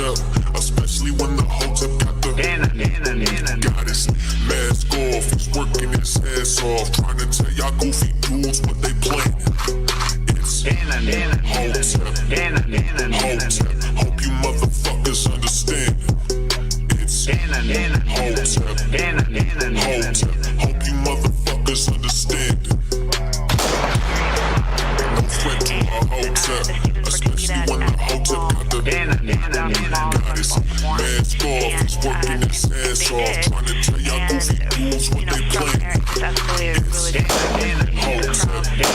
Hotep, especially when the Hotep got the goddess mask off. He's working his ass off, trying to tell y'all goofy dudes what they planning. It's Hotep, Hotep, hope you motherfuckers understand. It's Hotep, Hotep, hope you motherfuckers understand. No threat to a Hotep, especially when the Hotep got the goddess mask off. He's working his ass off, trying to tell y'all goofy dudes what they planning. It's Hotep,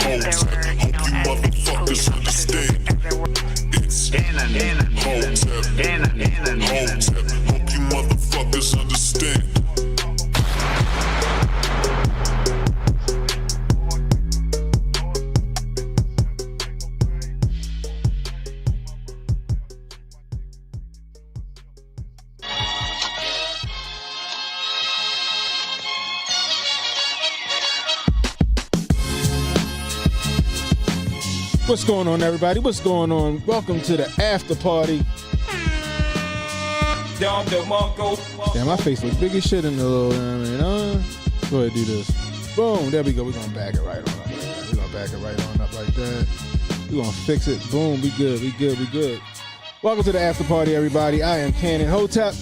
Hotep, hope you motherfuckers understand. It's Hotep, Hotep, hope you motherfuckers understand. What's going on, everybody? What's going on? Welcome to the after party. Damn, my face looks big as shit in the little, go ahead, do this. Boom, there we go. We're gonna back it right on up like that. We're gonna back it right on up like that. We're gonna fix it. Boom, we good, we good, we good. Welcome to the after party, everybody. I am Cannon Hotep.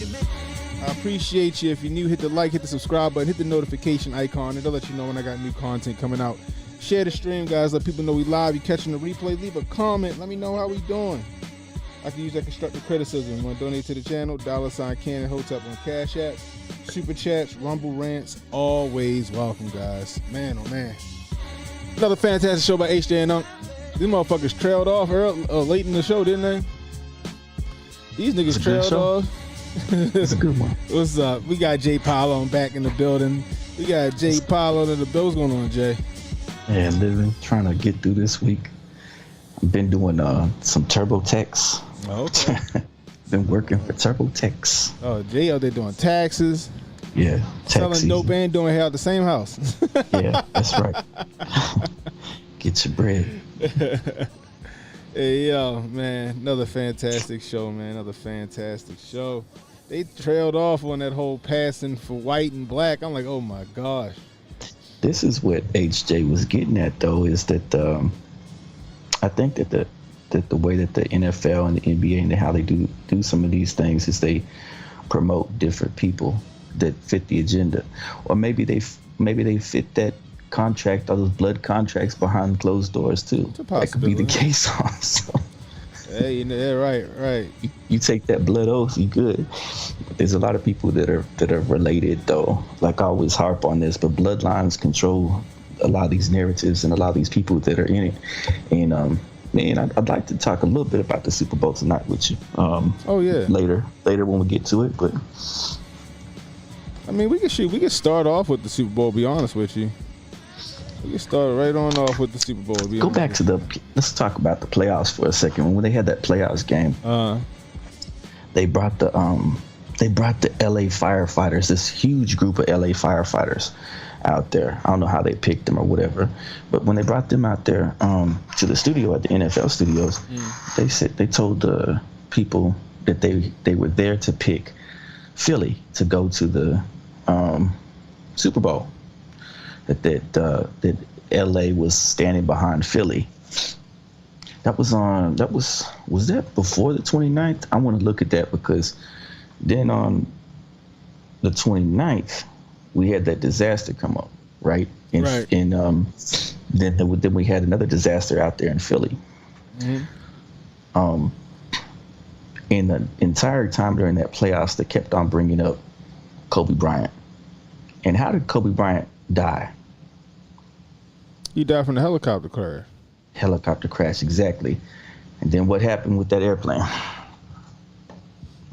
I appreciate you. If you're new, hit the like, hit the subscribe button, hit the notification icon. It'll let you know when I got new content coming out. Share the stream, guys. Let people know we live. You catching the replay, leave a comment. Let me know how we doing. I can use that constructive criticism. You want to donate to the channel? $ Cannon Hotep on Cash App. Super chats, Rumble rants, always welcome, guys. Man, oh man. Another fantastic show by HJ and Unc. These motherfuckers trailed off late in the show, didn't they? These niggas trailed off. It's a good one. What's up? We got Jay Paulo back in the building. We got Jay Paulo in the building. What's going on, Jay? Yeah, living, trying to get through this week. I've been doing some TurboTax. Oh, okay. Been working for TurboTax. Oh, Jay out there doing taxes. Yeah, selling dope and doing hair at the same house. Yeah, that's right. Get your bread. Hey, yo, man, another fantastic show, man. Another fantastic show. They trailed off on that whole passing for white and black. I'm like, oh my gosh. This is what HJ was getting at, though, is that I think that the way that the NFL and the NBA and how they do some of these things is they promote different people that fit the agenda, or maybe they fit that contract or those blood contracts behind closed doors too. That could be the case also. Hey, yeah, right. You take that blood oath, you good. But there's a lot of people that are related, though. Like I always harp on this, but bloodlines control a lot of these narratives and a lot of these people that are in it. And man, I'd like to talk a little bit about the Super Bowl tonight with you. Oh yeah. Later when we get to it, but I mean, we can start off with the Super Bowl. Be honest with you. We can start right on off with the Super Bowl. Go back to let's talk about the playoffs for a second. When they had that playoffs game, they brought the LA firefighters, this huge group of LA firefighters out there. I don't know how they picked them or whatever, but when they brought them out there to the studio at the NFL studios, they told the people that they were there to pick Philly to go to the Super Bowl. That LA was standing behind Philly. Was that before the 29th? I want to look at that because then on the 29th we had that disaster come up, right? Right. And then we had another disaster out there in Philly. Mm-hmm. In the entire time during that playoffs, they kept on bringing up Kobe Bryant. And how did Kobe Bryant die? He died from the helicopter crash. Helicopter crash, exactly. And then what happened with that airplane?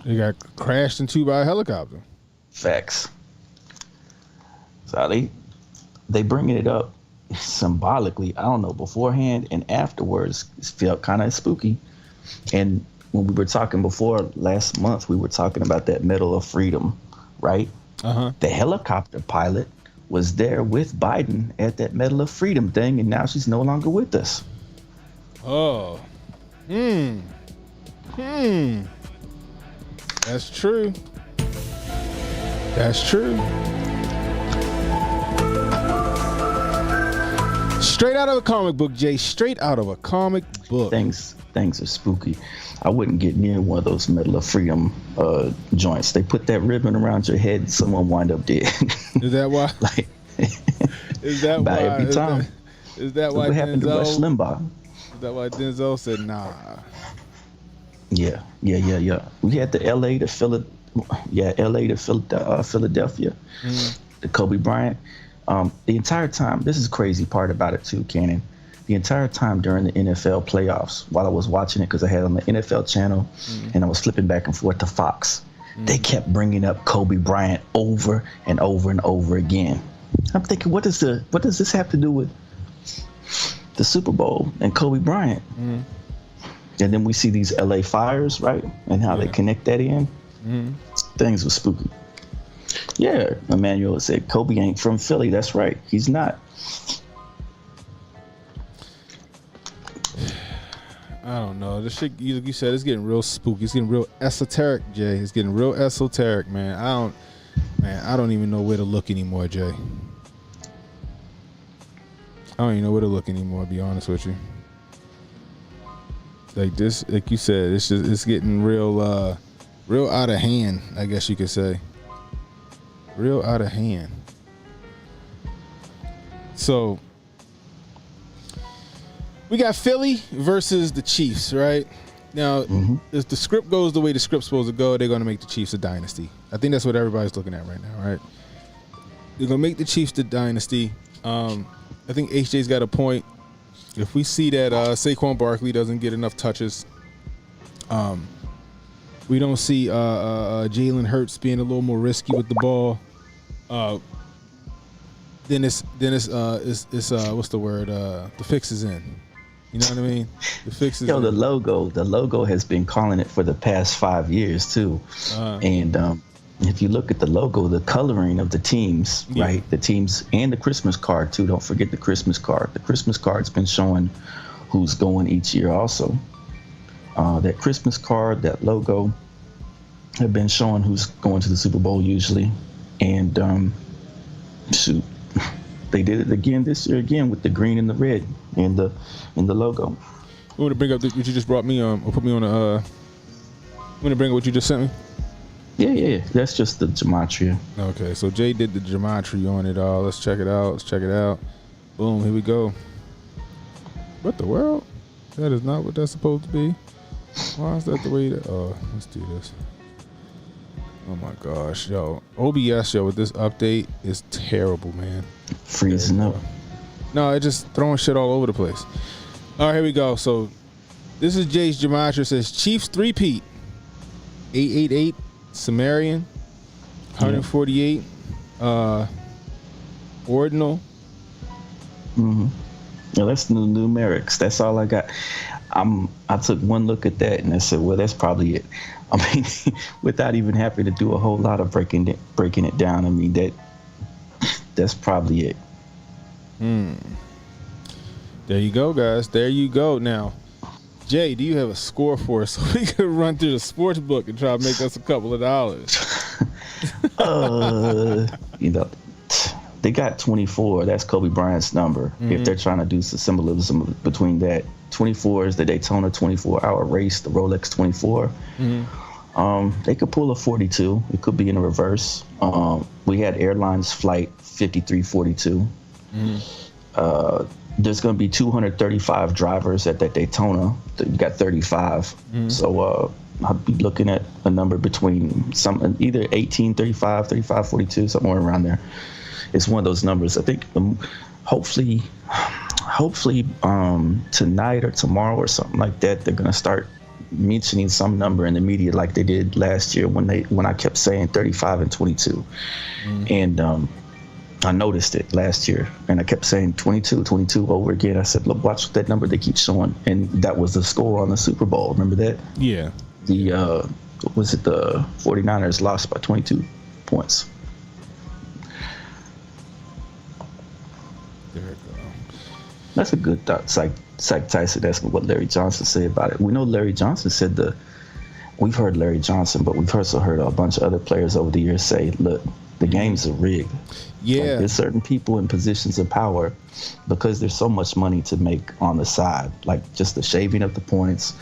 He got crashed into by a helicopter. Facts. So they bringing it up symbolically, I don't know, beforehand and afterwards. It felt kind of spooky. And when we were talking before last month, we were talking about that Medal of Freedom, right? Uh-huh. The helicopter pilot was there with Biden at that Medal of Freedom thing, and now she's no longer with us. Oh. That's true. That's true. Straight out of a comic book, Jay. Straight out of a comic book. Things are spooky. I wouldn't get near one of those Medal of Freedom joints. They put that ribbon around your head, and someone wind up dead. Is that why? Like, is that why? Every time. Is that why? What happened to Rush Limbaugh? Is that why Denzel said nah? Yeah. We had the LA to Philadelphia, the Kobe Bryant. The entire time, this is the crazy part about it too, Cannon. The entire time during the NFL playoffs, while I was watching it, because I had it on the NFL channel, and I was flipping back and forth to Fox, they kept bringing up Kobe Bryant over and over and over again. I'm thinking, what does this have to do with the Super Bowl and Kobe Bryant? And then we see these LA fires, right? And how they connect that in. Things were spooky. Yeah, Emmanuel said Kobe ain't from Philly. That's right. He's not. I don't know. This shit, like you said, it's getting real spooky. It's getting real esoteric, Jay. It's getting real esoteric, man. I don't even know where to look anymore, Jay. I don't even know where to look anymore, to be honest with you. Like this, like you said, it's getting real out of hand, I guess you could say. Real out of hand. So we got Philly versus the Chiefs, right? Now, if the script goes the way the script's supposed to go, they're going to make the Chiefs a dynasty. I think that's what everybody's looking at right now, right? They're going to make the Chiefs the dynasty. I think HJ's got a point. If we see that Saquon Barkley doesn't get enough touches, we don't see Jalen Hurts being a little more risky with the ball, then it's what's the word? The fix is in. You know what I mean? The fix is in. The logo has been calling it for the past 5 years too. And if you look at the logo, the coloring of the teams, right? The teams and the Christmas card too. Don't forget the Christmas card. The Christmas card's been showing who's going each year also. That Christmas card, that logo, have been showing who's going to the Super Bowl usually. And shoot, they did it again this year again with the green and the red in the logo. I want to bring up what you just brought me on, or put me on a. I'm gonna bring up what you just sent me. Yeah. That's just the gematria. Okay, so Jay did the gematria on it all. Let's check it out. Boom, here we go. What the world? That is not what that's supposed to be. Why is that the way that? Oh, let's do this. Oh my gosh, yo, OBS, with this update is terrible, man. Freezing up. No, it's just throwing shit all over the place. All right, here we go. So this is Jay's gematria. It says Chiefs 3-peat, 888 Sumerian, 148 ordinal. Yeah, that's the numerics. That's all I got. I took one look at that and I said, well, that's probably it. I mean, without even having to do a whole lot of breaking it down. I mean, that's probably it. There you go, guys. There you go. Now, Jay, do you have a score for us so we can run through the sports book and try to make us a couple of dollars? They got 24. That's Kobe Bryant's number. If they're trying to do some symbolism between that, 24 is the Daytona 24-hour race, the Rolex 24. They could pull a 42. It could be in a reverse. We had airlines flight 5342. There's going to be 235 drivers at that Daytona. You got 35. So I'll be looking at a number between either 1835, 3542, somewhere around there. It's one of those numbers. I think hopefully tonight or tomorrow or something like that, they're gonna start mentioning some number in the media like they did last year when I kept saying 35 and 22. And I noticed it last year and I kept saying 22 over again. I said, look, watch that number they keep showing. And that was the score on the Super Bowl. Remember that? Yeah. The 49ers lost by 22 points. There we go. That's a good thought, Psych Tyson. That's what Larry Johnson said about it. We know Larry Johnson said we've heard Larry Johnson, but we've also heard a bunch of other players over the years say, look, the games are rigged. Yeah. Like, there's certain people in positions of power because there's so much money to make on the side, like just the shaving of the points,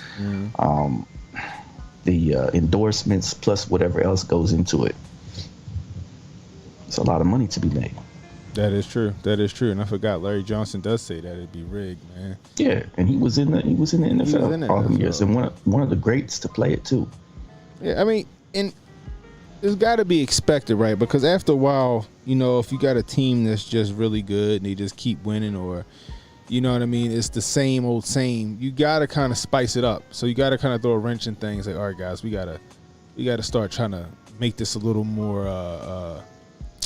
the endorsements, plus whatever else goes into it. It's a lot of money to be made. That is true. That is true. And I forgot Larry Johnson does say that it'd be rigged, man. Yeah, and he was in the NFL all them years, and one of the greats to play it too. Yeah, I mean, and it's got to be expected, right? Because after a while, you know, if you got a team that's just really good and they just keep winning, or, you know what I mean, it's the same old same. You got to kind of spice it up. So you got to kind of throw a wrench in things. Like, all right, guys, we gotta start trying to make this a little more.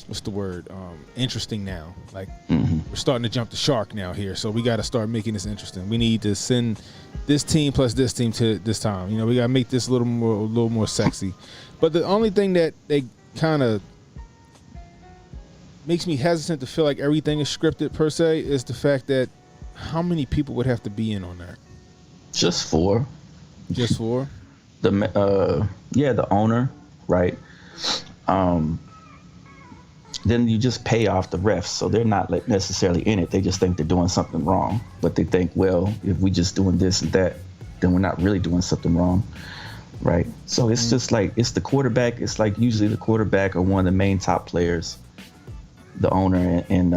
What's the word? Interesting now. Like, we're starting to jump the shark now here, so we got to start making this interesting. We need to send this team plus this team to this time. You know, we got to make this a little more sexy. But the only thing that they kind of makes me hesitant to feel like everything is scripted per se is the fact that how many people would have to be in on that? Just four. Just four? The owner, right? Then you just pay off the refs, so they're not like necessarily in it. They just think they're doing something wrong, but they think, well, if we just doing this and that, then we're not really doing something wrong, right? So it's just like, it's the quarterback. It's like usually the quarterback or one of the main top players, the owner, and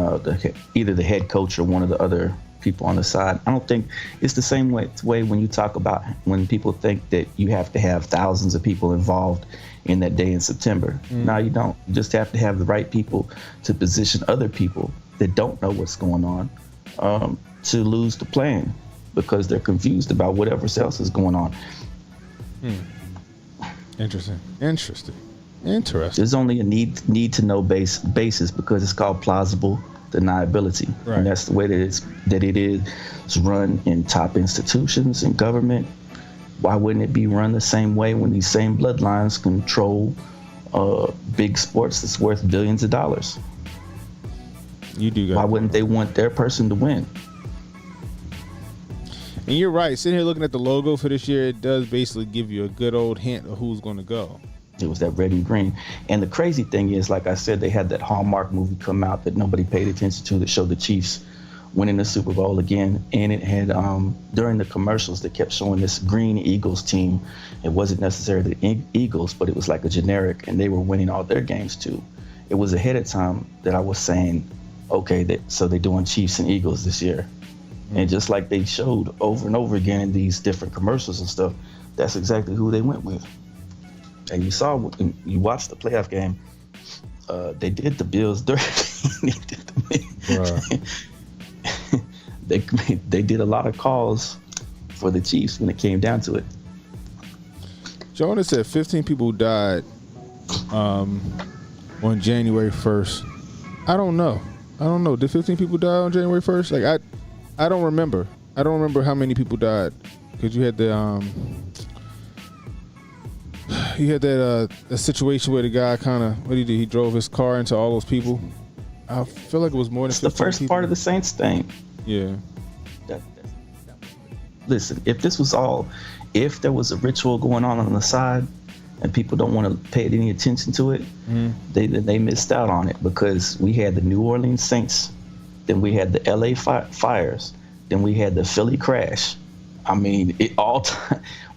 either the head coach or one of the other people on the side. I don't think it's the same way when you talk about when people think that you have to have thousands of people involved in that day in September. No, you don't. You just have to have the right people to position other people that don't know what's going on to lose the plan because they're confused about whatever else is going on. Interesting. There's only a need to know basis because it's called plausible deniability, right. And that's the way that it is run in top institutions in government. Why wouldn't it be run the same way when these same bloodlines control big sports that's worth billions of dollars? Why wouldn't they want their person to win? And you're right. Sitting here looking at the logo for this year, it does basically give you a good old hint of who's going to go. It was that red and green. And the crazy thing is, like I said, they had that Hallmark movie come out that nobody paid attention to that showed the Chiefs winning the Super Bowl again. And it had, during the commercials, they kept showing this green Eagles team. It wasn't necessarily the Eagles, but it was like a generic, and they were winning all their games too. It was ahead of time that I was saying, okay, so they're doing Chiefs and Eagles this year. And just like they showed over and over again in these different commercials and stuff, that's exactly who they went with. And you saw, when you watched the playoff game, they did the Bills dirty. They did a lot of calls for the Chiefs when it came down to it. Jonah said 15 people died on January 1st. I don't know. Did 15 people die on January 1st? Like, I don't remember. I don't remember how many people died because you had the a situation where the guy kind of, what he did, he drove his car into all those people. I feel like it was more than 15 It's the first people. part of the Saints thing. Yeah. Listen, if there was a ritual going on the side and people don't want to pay any attention to it, they missed out on it because we had the New Orleans Saints, then we had the LA Fires, then we had the Philly Crash. I mean,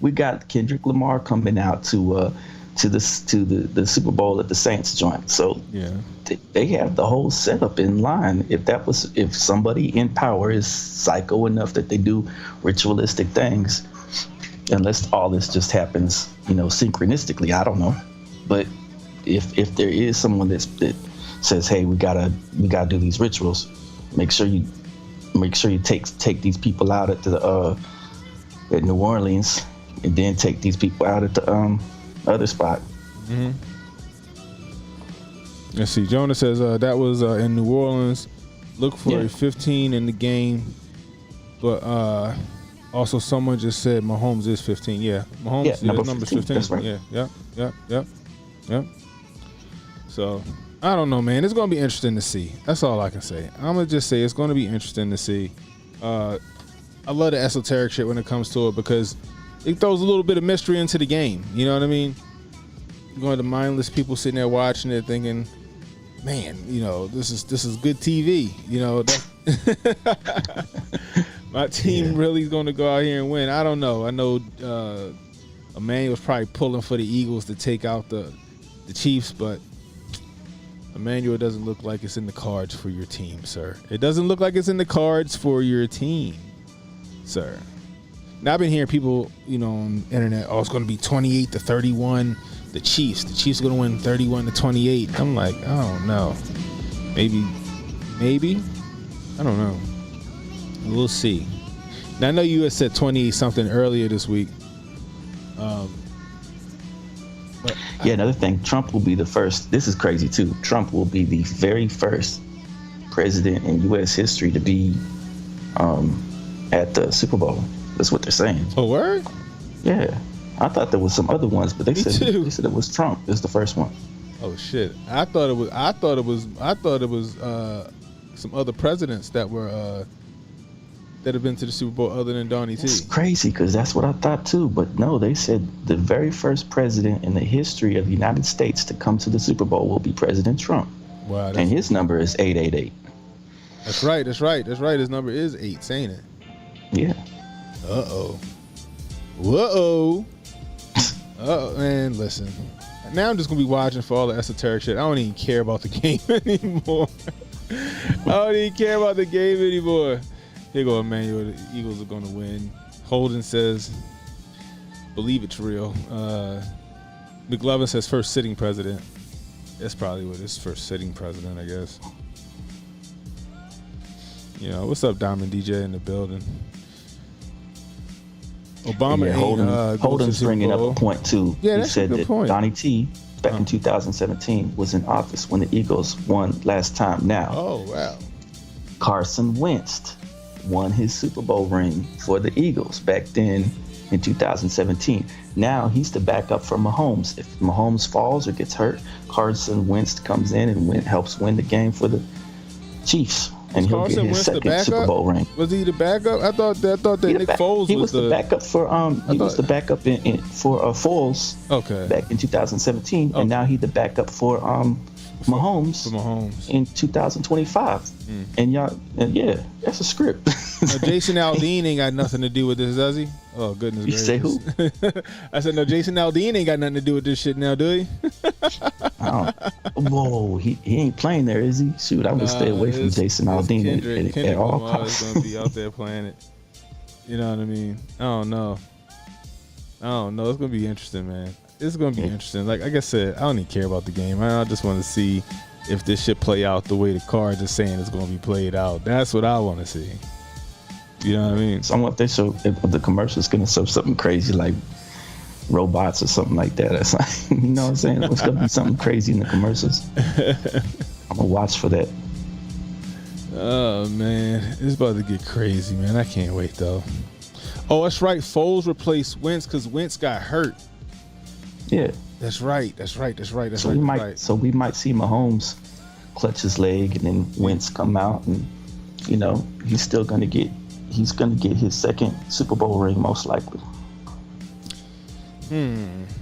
we got Kendrick Lamar coming out to the Super Bowl at the Saints joint. So yeah, they have the whole setup in line. If somebody in power is psycho enough that they do ritualistic things, unless all this just happens, synchronistically, I don't know. But if there is someone that says, hey, we gotta do these rituals, make sure you take these people out at New Orleans, and then take these people out at the other spot. Let's see. Jonah says that was in New Orleans. Look for a 15 in the game, but also someone just said Mahomes is 15. Yeah, Mahomes number's 15. That's right. Yeah. So I don't know, man. It's gonna be interesting to see. That's all I can say. I'm gonna just say it's gonna be interesting to see. I love the esoteric shit when it comes to it because it throws a little bit of mystery into the game. You know what I mean? You're going to mindless people sitting there watching it, thinking, "Man, you know, this is good TV." You know, my team really is going to go out here and win. I don't know. I know Emmanuel's probably pulling for the Eagles to take out the Chiefs, but Emmanuel, doesn't look like it's in the cards for your team, sir. It doesn't look like it's in the cards for your team, sir. Now, I've been hearing people, you know, on the internet, it's going to be 28-31. The Chiefs are going to win 31-28. I'm like, I don't know. Maybe. I don't know. We'll see. Now, I know you had said 28 something earlier this week. Another thing, Trump will be the first. This is crazy too. Trump will be the very first president in U.S. history to be at the Super Bowl. That's what they're saying. Oh, word? Yeah, I thought there was some other ones, but they said it was Trump. It's the first one. Oh shit! I thought it was some other presidents that were that have been to the Super Bowl other than Donnie T. It's crazy because that's what I thought too. But no, they said the very first president in the history of the United States to come to the Super Bowl will be President Trump. Wow, and his number is 888. That's right. His number is 8, ain't it? Yeah. Whoa. Man, listen. Now I'm just gonna be watching for all the esoteric shit. I don't even care about the game anymore. Here go Emmanuel. The Eagles are going to win. Holden says, believe it's real. McLovin says first sitting president. That's probably what it is, first sitting president, I guess. You know, what's up, Diamond DJ in the building? Obama. Yeah, Holden's bringing up a point too. Yeah, he said that point. Donnie T back in 2017 was in office when the Eagles won last time. Now, oh wow, Carson Wentz won his Super Bowl ring for the Eagles back then in 2017. Now he's the backup for Mahomes. If Mahomes falls or gets hurt, Carson Wentz comes in and helps win the game for the Chiefs. And he'll get his second Super Bowl ring. Was he the backup? I thought that Nick Foles was the backup for the backup for Foles. Okay. Back in 2017, and now he's the backup for Mahomes in 2025. And yeah, that's a script. Now, Jason Aldean ain't got nothing to do with this, does he? Oh goodness gracious! You say who? I said no. Jason Aldean ain't got nothing to do with this shit now, do he? Whoa, he ain't playing there, is he? Shoot, I would stay away from Jason Aldean at all costs. Is gonna be out there playing it. You know what I mean? I don't know. It's gonna be interesting, man. It's gonna be interesting. Like I said, I don't even care about the game. I just want to see if this shit play out the way the cards are saying it's gonna be played out. That's what I want to see. You know what I mean? So I wonder if the commercial's gonna show something crazy like robots or something like that. That's like, you know what I'm saying? It's gonna be something crazy in the commercials. I'm gonna watch for that. Oh man, it's about to get crazy, man. I can't wait though. Oh, that's right. Foles replaced Wentz because Wentz got hurt. Yeah, that's right. So we might see Mahomes clutch his leg and then Wentz come out, and you know he's gonna get his second Super Bowl ring most likely.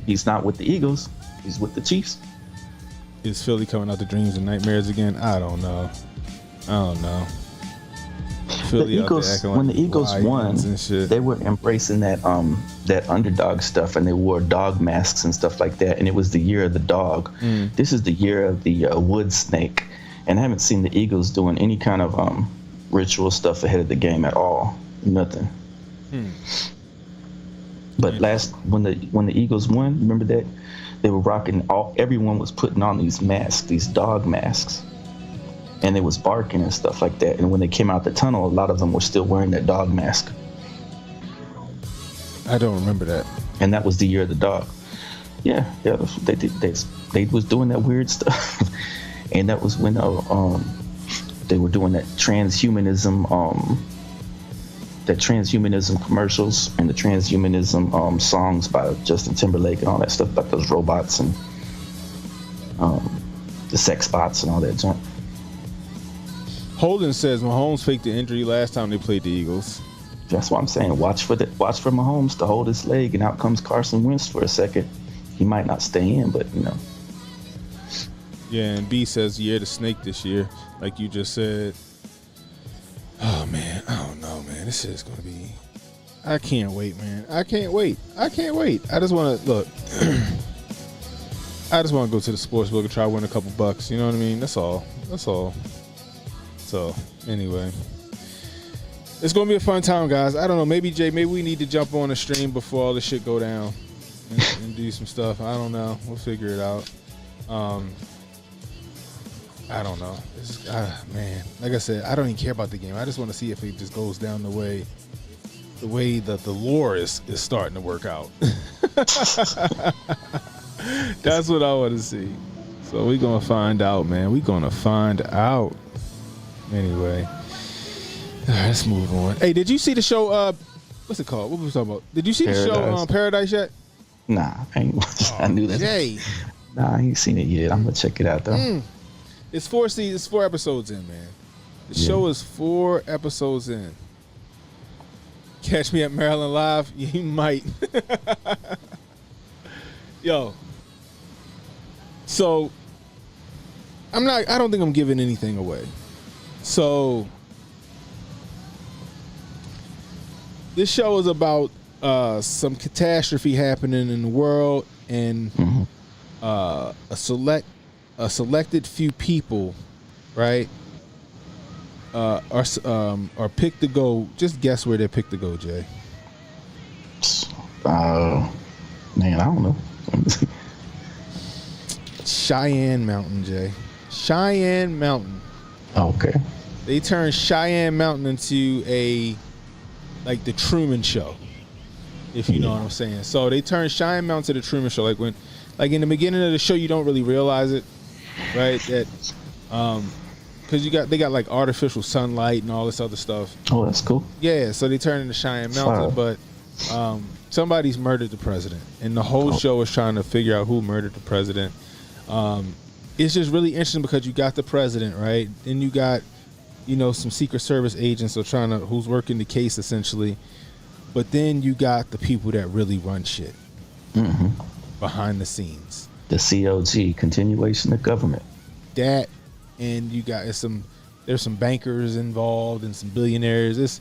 He's not with the Eagles. He's with the Chiefs. Is Philly coming out the dreams and nightmares again? I don't know. Philly the Eagles, when the Eagles won, they were embracing that underdog stuff, and they wore dog masks and stuff like that. And it was the year of the dog. This is the year of the wood snake, and I haven't seen the Eagles doing any kind of ritual stuff ahead of the game at all. Nothing. But when the Eagles won, remember that they were rocking everyone was putting on these masks, these dog masks. And they was barking and stuff like that. And when they came out the tunnel, a lot of them were still wearing that dog mask. I don't remember that. And that was the year of the dog. Yeah, they did. They was doing that weird stuff. And that was when they were doing that transhumanism commercials and the transhumanism songs by Justin Timberlake and all that stuff about those robots and the sex bots and all that junk. Holden says Mahomes faked the injury last time they played the Eagles. That's what I'm saying. Watch for Mahomes to hold his leg, and out comes Carson Wentz for a second. He might not stay in, but you know. Yeah, and B says, yeah, the snake this year, like you just said. Oh man, I don't know, man. This shit's gonna be. I can't wait, man. I can't wait. I just want to look. I just want to go to the sports book and try to win a couple bucks. You know what I mean? That's all. So anyway. It's going to be a fun time, guys. I don't know. Maybe, Jay, we need to jump on a stream before all this shit go down and do some stuff. I don't know. We'll figure it out. I don't know. Man, like I said, I don't even care about the game. I just want to see if it just goes down the way that the lore is starting to work out. That's what I want to see. So we're going to find out, man. We're going to find out. Anyway. All right, let's move on. Hey, did you see the show? What's it called? What were we talking about? Did you see the show Paradise yet? Nah, I ain't. I knew that. Jay. Nah, I ain't seen it yet. I'm gonna check it out though. It's 4 seasons. It's 4 episodes in, man. The show is 4 episodes in. Catch me at Maryland Live. You might. Yo. So I don't think I'm giving anything away. So this show is about some catastrophe happening in the world, and a selected few people, right, are picked to go. Just guess where they're picked to go, Jay. Man, I don't know. Cheyenne Mountain, Jay. Cheyenne Mountain. Okay. They turned Cheyenne Mountain into like the Truman Show, if you know what I'm saying. So they turned Cheyenne Mountain to the Truman Show. Like in the beginning of the show, you don't really realize it, right? That, because they got like artificial sunlight and all this other stuff. Oh, that's cool. Yeah, so they turned into Cheyenne Mountain, but somebody's murdered the president, and the whole show is trying to figure out who murdered the president. It's just really interesting because you got the president, right? Then you got, some Secret Service agents who's working the case essentially. But then you got the people that really run shit behind the scenes. The COG, continuation of government. That, and you got there's some bankers involved and some billionaires. It's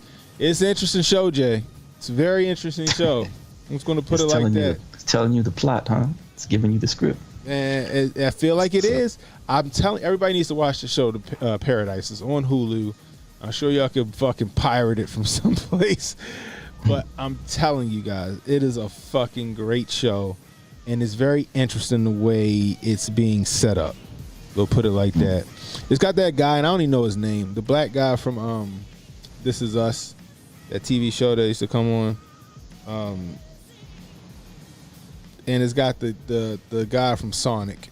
an interesting show, Jay. It's a very interesting show. I'm just going to put it like that. It's telling you the plot, huh? It's giving you the script. And I feel like it is. I'm telling everybody needs to watch the show. The Paradise is on Hulu. I'm sure y'all can fucking pirate it from someplace, but I'm telling you guys, it is a fucking great show, and it's very interesting the way it's being set up. We'll put it like that. It's got that guy, and I don't even know his name. The black guy from This Is Us, that TV show that used to come on. And it's got the guy from Sonic,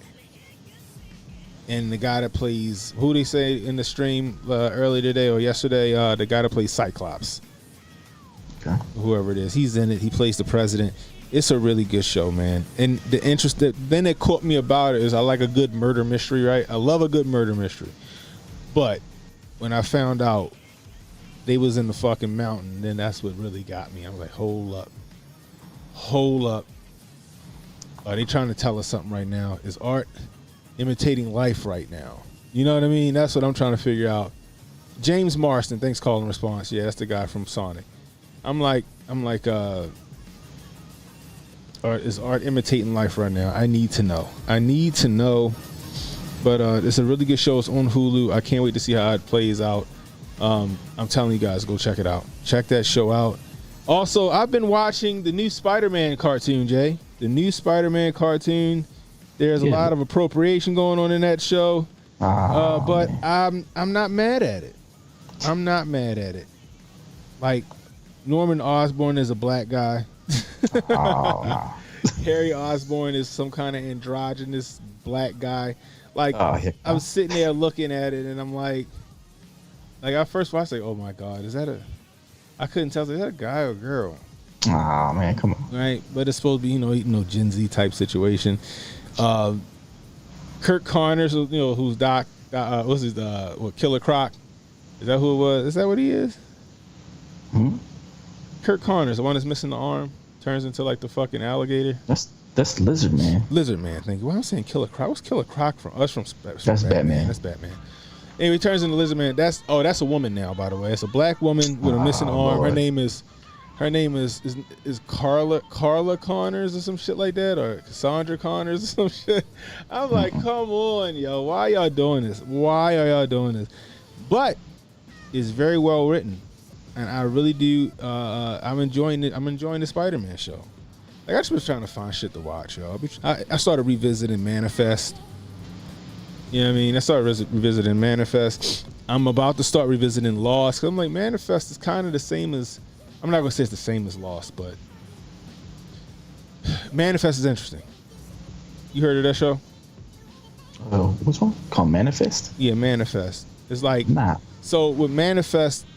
and the guy that plays, who they say in the stream earlier today or yesterday, the guy that plays Cyclops. Okay. Whoever it is, he's in it. He plays the president. It's a really good show, man. And the interest that caught me about it is I like a good murder mystery, right? I love a good murder mystery. But when I found out they was in the fucking mountain, then that's what really got me. I was like, hold up. Are they trying to tell us something right now? Is art imitating life right now? You know what I mean? That's what I'm trying to figure out. James Marston, thanks call and response. Yeah, that's the guy from Sonic. I'm like, is art imitating life right now? I need to know. But it's a really good show. It's on Hulu. I can't wait to see how it plays out. I'm telling you guys, go check it out. Check that show out. Also, I've been watching the new Spider-Man cartoon, Jay. The new Spider-Man cartoon. There's a lot of appropriation going on in that show. But I'm not mad at it. Like, Norman Osborn is a black guy. Harry Osborn is some kind of androgynous black guy. Like, I was sitting there looking at it, and I'm like I first watched, like, oh my God, I couldn't tell, is that a guy or a girl? Oh man, come on. Right, but it's supposed to be, Gen Z type situation. Kirk Connors, who's Doc, what's his, Killer Croc? Is that who it was? Is that what he is? Kirk Connors, the one that's missing the arm, turns into like the fucking alligator. That's Lizard Man. Lizard Man, thank you. Why am I saying Killer Croc? What's Killer Croc from? Us from That's Batman. That's Batman. Anyway, he turns into Lizard Man. That's a woman now, by the way. It's a black woman with a missing arm. Lord. Her name is Carla Connors or some shit like that, or Cassandra Connors or some shit. I'm like, come on, yo, why y'all doing this? Why are y'all doing this? But it's very well written, and I really do. I'm enjoying it. I'm enjoying the Spider-Man show. Like, I just was trying to find shit to watch, yo. I started revisiting Manifest. You know what I mean? I started revisiting Manifest. I'm about to start revisiting Lost. Cause I'm like, Manifest is kind of the same as. I'm not gonna say it's the same as Lost, but Manifest is interesting. You heard of that show? Which one? Called Manifest? Yeah, Manifest. It's like So with Manifest,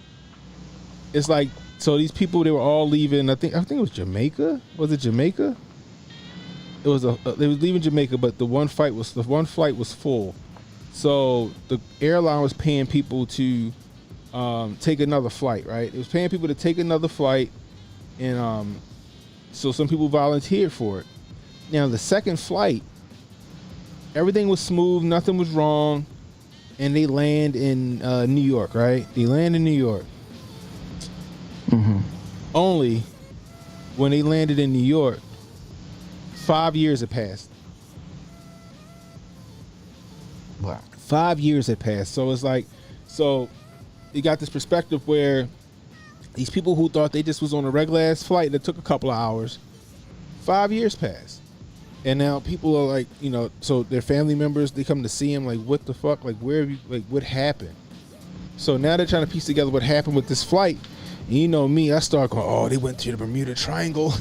it's like these people, they were all leaving. I think it was Jamaica. Was it Jamaica? It was they was leaving Jamaica, but the one flight was full. So the airline was paying people to take another flight, right? It was paying people to take another flight, and so some people volunteered for it. Now the second flight, everything was smooth, nothing was wrong, and they land in New York, right? They land in New York. Mm-hmm. Only when they landed in New York, 5 years had passed. Wow. 5 years had passed. So it's like, you got this perspective where these people who thought they just was on a regular ass flight that took a couple of hours, 5 years passed. And now people are like, you know, so their family members, they come to see him like, what the fuck? Like, where have you, like, what happened? So now they're trying to piece together what happened with this flight. And you know me, I start going, oh, they went to the Bermuda Triangle.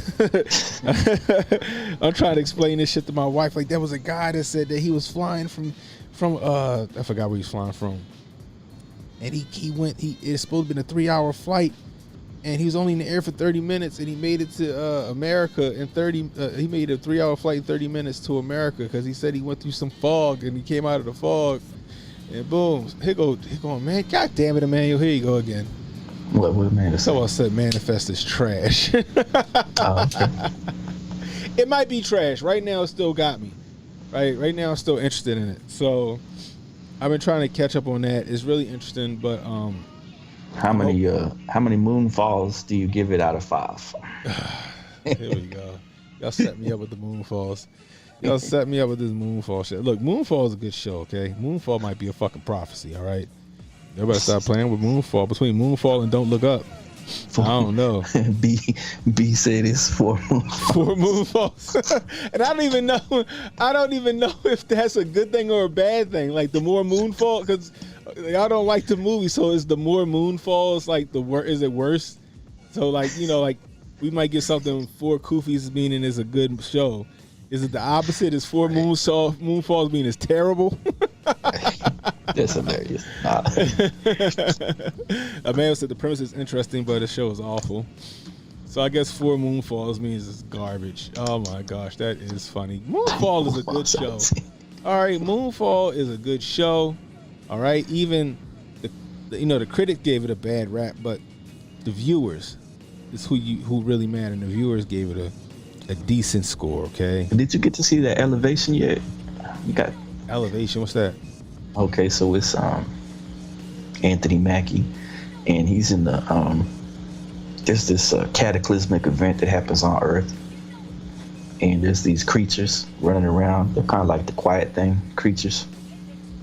I'm trying to explain this shit to my wife. Like, there was a guy that said that he was flying from I forgot where he was flying from. And it's supposed to be a 3-hour flight. And he was only in the air for 30 minutes, and he made it to America in 30. He made a 3-hour flight in 30 minutes to America because he said he went through some fog, and he came out of the fog, and boom, here go, man. God damn it, Emmanuel, here you go again. What Manifest? So I said Manifest is trash. Okay. It might be trash. Right now, it still got me. Right now, I'm still interested in it. So I've been trying to catch up on that. It's really interesting, but How many moonfalls do you give it out of 5? Here we go. Y'all set me up with the moonfalls. Y'all set me up with this moonfall shit. Look, Moonfall is a good show, okay? Moonfall might be a fucking prophecy, all right? Everybody stop playing with Moonfall. Between Moonfall and Don't Look Up, I don't know. B said it's 4 moonfalls. 4 moonfalls. And I don't even know if that's a good thing or a bad thing. Like, the more moonfall, because y'all don't like the movie, so is the more moonfalls like is it worse? So, like, you know, like, we might get something 4 Kufis meaning is a good show. Is it the opposite? Is 4 moonfalls mean it's terrible? That's hilarious. A man said the premise is interesting, but the show is awful. So I guess 4 moonfalls means it's garbage. Oh my gosh, that is funny. Moonfall is a good show. All right, Moonfall is a good show. All right, even the critic gave it a bad rap, but the viewers is who really matter, and the viewers gave it a decent score. Okay. Did you get to see that Elevation yet? You got Elevation. What's that? Okay, so it's Anthony Mackie, and he's in the there's this cataclysmic event that happens on Earth, and there's these creatures running around. They're kind of like the Quiet Thing creatures.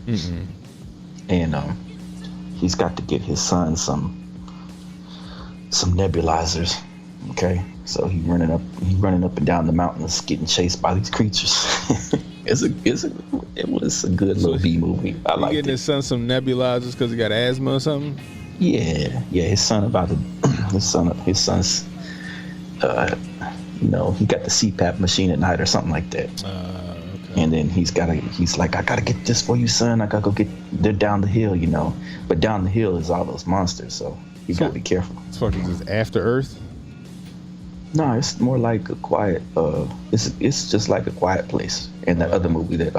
Mm-hmm. And he's got to get his son some nebulizers. Okay, so he's running up and down the mountains, getting chased by these creatures. It was a good little B movie. I liked it. Getting his son some nebulizers because he got asthma or something. Yeah. His son's, he got the CPAP machine at night or something like that. Okay. And then he's like, I gotta get this for you, son. I gotta go they're down the hill, but down the hill is all those monsters, so you gotta be careful. As far as this After Earth. No, it's more like a quiet. It's just like a quiet place. And that other movie that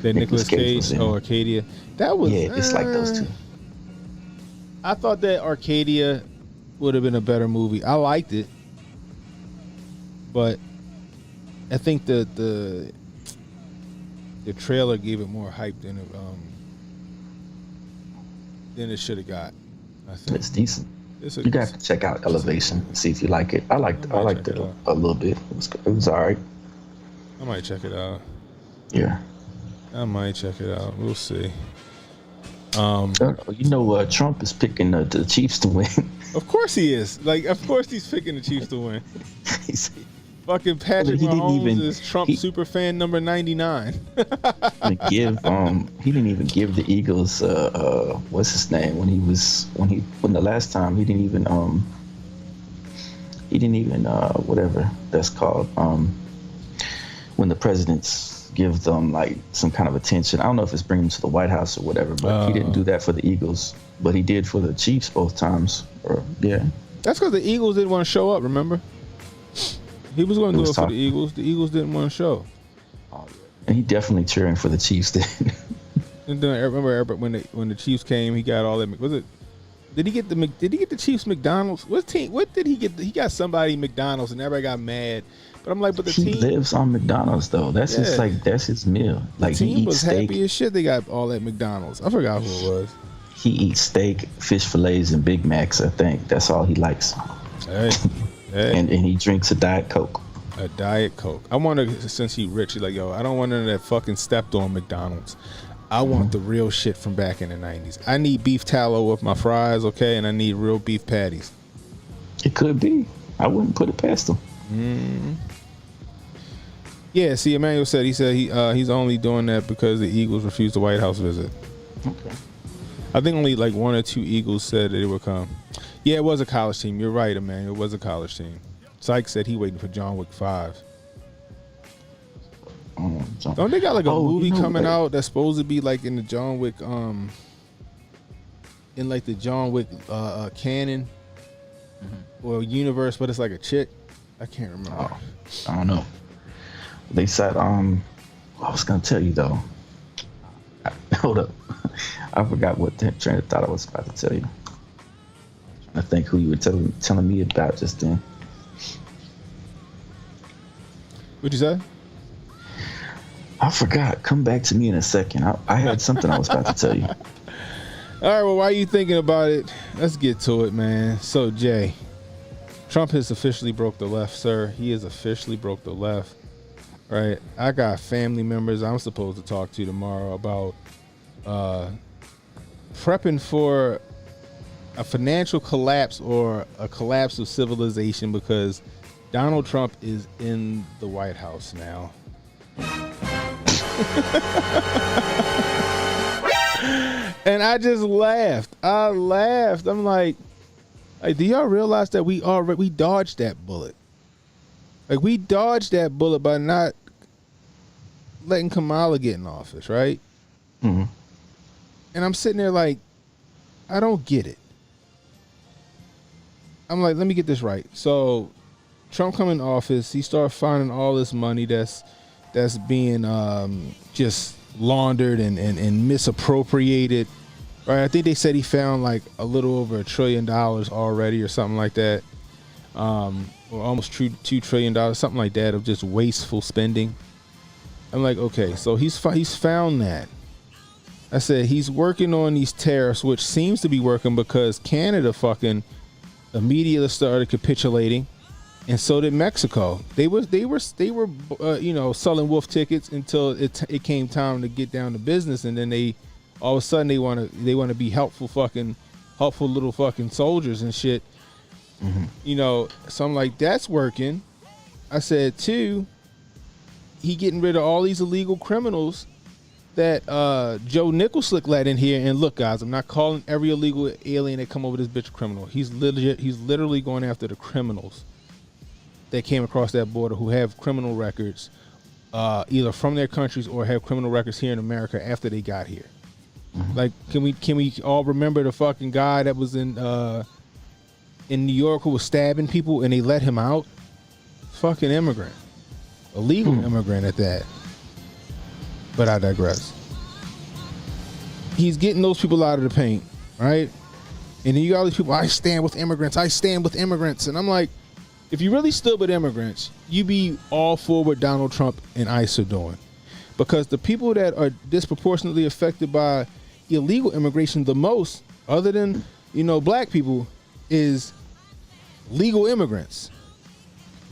Nicolas Cage was in. Arcadia. That was it's like those two. I thought that Arcadia would have been a better movie. I liked it, but I think the trailer gave it more hype than it should have got. I think It's decent. You got to check out Elevation and see if you like it. I liked it a little bit. It was all right. I might check it out. Yeah. I might check it out. We'll see. Trump is picking the Chiefs to win. Of course he is. Like, of course he's picking the Chiefs to win. Fucking Patrick Mahomes is Trump super fan number 99. He didn't even give the Eagles what's his name when the last time he didn't even whatever that's called when the presidents give them like some kind of attention. I don't know if it's bringing them to the White House or whatever, but he didn't do that for the Eagles, but he did for the Chiefs both times. That's because the Eagles didn't want to show up. Remember? He was going to do it for the Eagles. The Eagles didn't want to show. And he definitely cheering for the Chiefs then. And then I remember when the Chiefs came, he got all that. Was it? Did he get the Chiefs McDonald's? What did he get? He got somebody McDonald's, and everybody got mad. But I'm like, but he lives on McDonald's though. That's that's his meal. Like the team he eats was steak. happy as shit. They got all that McDonald's. I forgot who it was. He eats steak, fish fillets, and Big Macs. I think that's all he likes. Hey. And he drinks a Diet Coke. A Diet Coke. I wonder, since he rich, he's like, yo, I don't want none of that fucking stepped on McDonald's. I want the real shit from back in the 90s. I need beef tallow with my fries, okay, and I need real beef patties. It could be. I wouldn't put it past him. Yeah, see, Emmanuel said he's only doing that because the Eagles refused the White House visit. Okay. I think only like one or two Eagles said that it would come. Yeah, it was a college team. You're right, Emmanuel. It was a college team. Sykes said he waiting for John Wick 5. Don't they got like a movie coming out that's supposed to be like in the John Wick in like the John Wick canon or universe, but it's like a chick? I can't remember. I don't know. They said I was gonna tell you though. Hold up. I forgot what train of thought I was about to tell you. I think who you were telling me about just then. What'd you say? I forgot. Come back to me in a second. I had something I was about to tell you. All right, well, while you thinking about it, let's get to it, man. So, Jay, Trump has officially broke the left, sir. He has officially broke the left, right? I got family members I'm supposed to talk to tomorrow about prepping for a financial collapse or a collapse of civilization because Donald Trump is in the White House now. And I just laughed. I'm like, do y'all realize that we dodged that bullet? Like, we dodged that bullet by not letting Kamala get in office, right? Mm-hmm. And I'm sitting there like, I don't get it. I'm like, let me get this right. So Trump come in office, he started finding all this money that's being just laundered and misappropriated. Right? I think they said he found like a little over $1 trillion already or something like that. Or almost $2 trillion, something like that, of just wasteful spending. I'm like, okay, so he's found that. I said he's working on these tariffs, which seems to be working because Canada fucking immediately started capitulating, and so did Mexico. They were selling wolf tickets until it came time to get down to business, and then they all of a sudden they want to be helpful little fucking soldiers and shit. Mm-hmm. So I'm like, that's working. I said too, he getting rid of all these illegal criminals that Joe Nicholslick let in here. And look, guys, I'm not calling every illegal alien that come over this bitch a criminal. He's literally going after the criminals that came across that border who have criminal records, either from their countries or have criminal records here in America after they got here. Mm-hmm. Like, can we all remember the fucking guy that was in New York who was stabbing people and they let him out? Fucking immigrant, illegal immigrant at that. But I digress. He's getting those people out of the paint, right? And then you got all these people, I stand with immigrants. And I'm like, if you really stood with immigrants, you be all for what Donald Trump and ICE are doing. Because the people that are disproportionately affected by illegal immigration the most, other than, black people, is legal immigrants.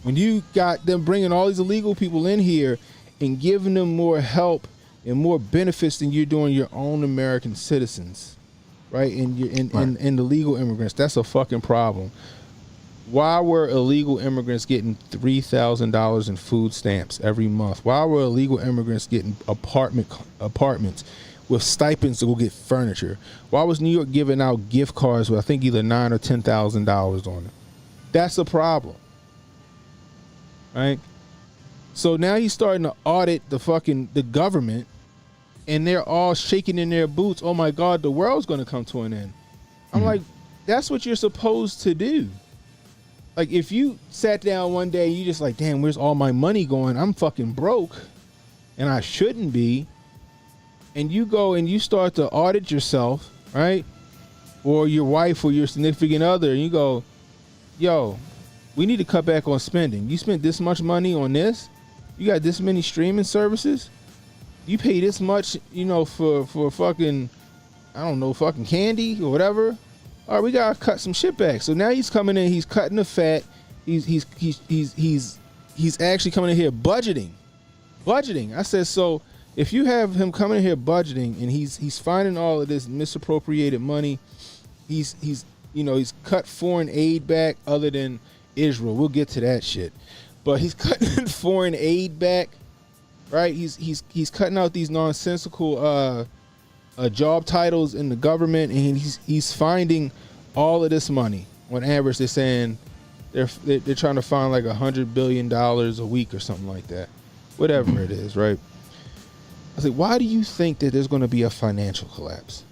When you got them bringing all these illegal people in here and giving them more help and more benefits than you're doing your own American citizens, right? And the legal immigrants, that's a fucking problem. Why were illegal immigrants getting $3,000 in food stamps every month? Why were illegal immigrants getting apartments with stipends to go get furniture? Why was New York giving out gift cards with I think either $9,000 or $10,000 on it? That's a problem, right? So now he's starting to audit the government, and they're all shaking in their boots. Oh my God, the world's going to come to an end. I'm like, that's what you're supposed to do. Like, if you sat down one day and you just like, damn, where's all my money going? I'm fucking broke, and I shouldn't be. And you go and you start to audit yourself, right? Or your wife or your significant other, and you go, yo, we need to cut back on spending. You spent this much money on this. You got this many streaming services. You pay this much, for fucking, I don't know, fucking candy or whatever. All right, we gotta cut some shit back. So now he's coming in, he's cutting the fat. He's actually coming in here budgeting. I said, so if you have him coming in here budgeting and he's finding all of this misappropriated money, he's cut foreign aid back other than Israel. We'll get to that shit. But he's cutting foreign aid back, right? He's cutting out these nonsensical job titles in the government, and he's finding all of this money. On average, they're saying they're trying to find like $100 billion a week or something like that, whatever it is, right? I was like, why do you think that there's going to be a financial collapse?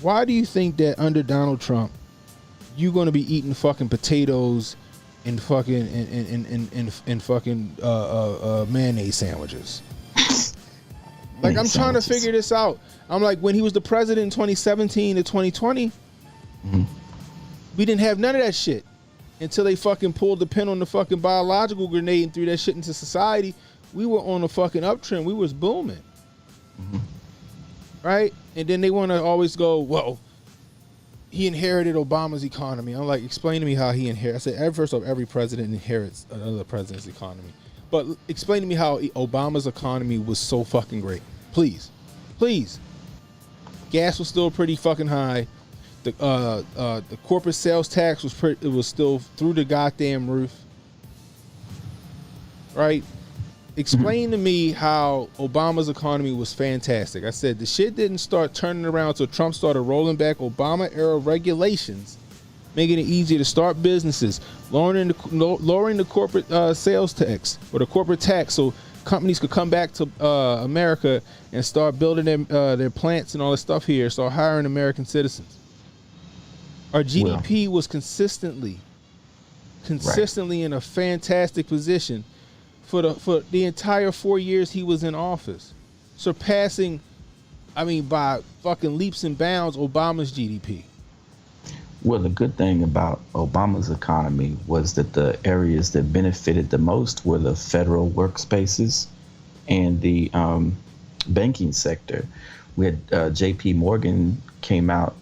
Why do you think that under Donald Trump, you're going to be eating fucking potatoes and fucking and fucking mayonnaise sandwiches? Like, I'm trying to figure this out. I'm like, when he was the president in 2017 to 2020, we didn't have none of that shit until they fucking pulled the pin on the fucking biological grenade and threw that shit into society. We were on a fucking uptrend. We was booming. Right? And then they want to always go, well, he inherited Obama's economy. I'm like, explain to me how he inherited. I said, first off, every president inherits another president's economy. But explain to me how Obama's economy was so fucking great. Please. Gas was still pretty fucking high. The corporate sales tax was still through the goddamn roof. Right? Explain to me how Obama's economy was fantastic. I said the shit didn't start turning around until Trump started rolling back Obama-era regulations, making it easier to start businesses, lowering the corporate sales tax or the corporate tax so companies could come back to America and start building their plants and all this stuff here, start hiring American citizens. Our GDP was consistently in a fantastic position for the entire 4 years he was in office, surpassing, by fucking leaps and bounds, Obama's GDP. Well, the good thing about Obama's economy was that the areas that benefited the most were the federal workspaces and the banking sector. We had J.P. Morgan came out.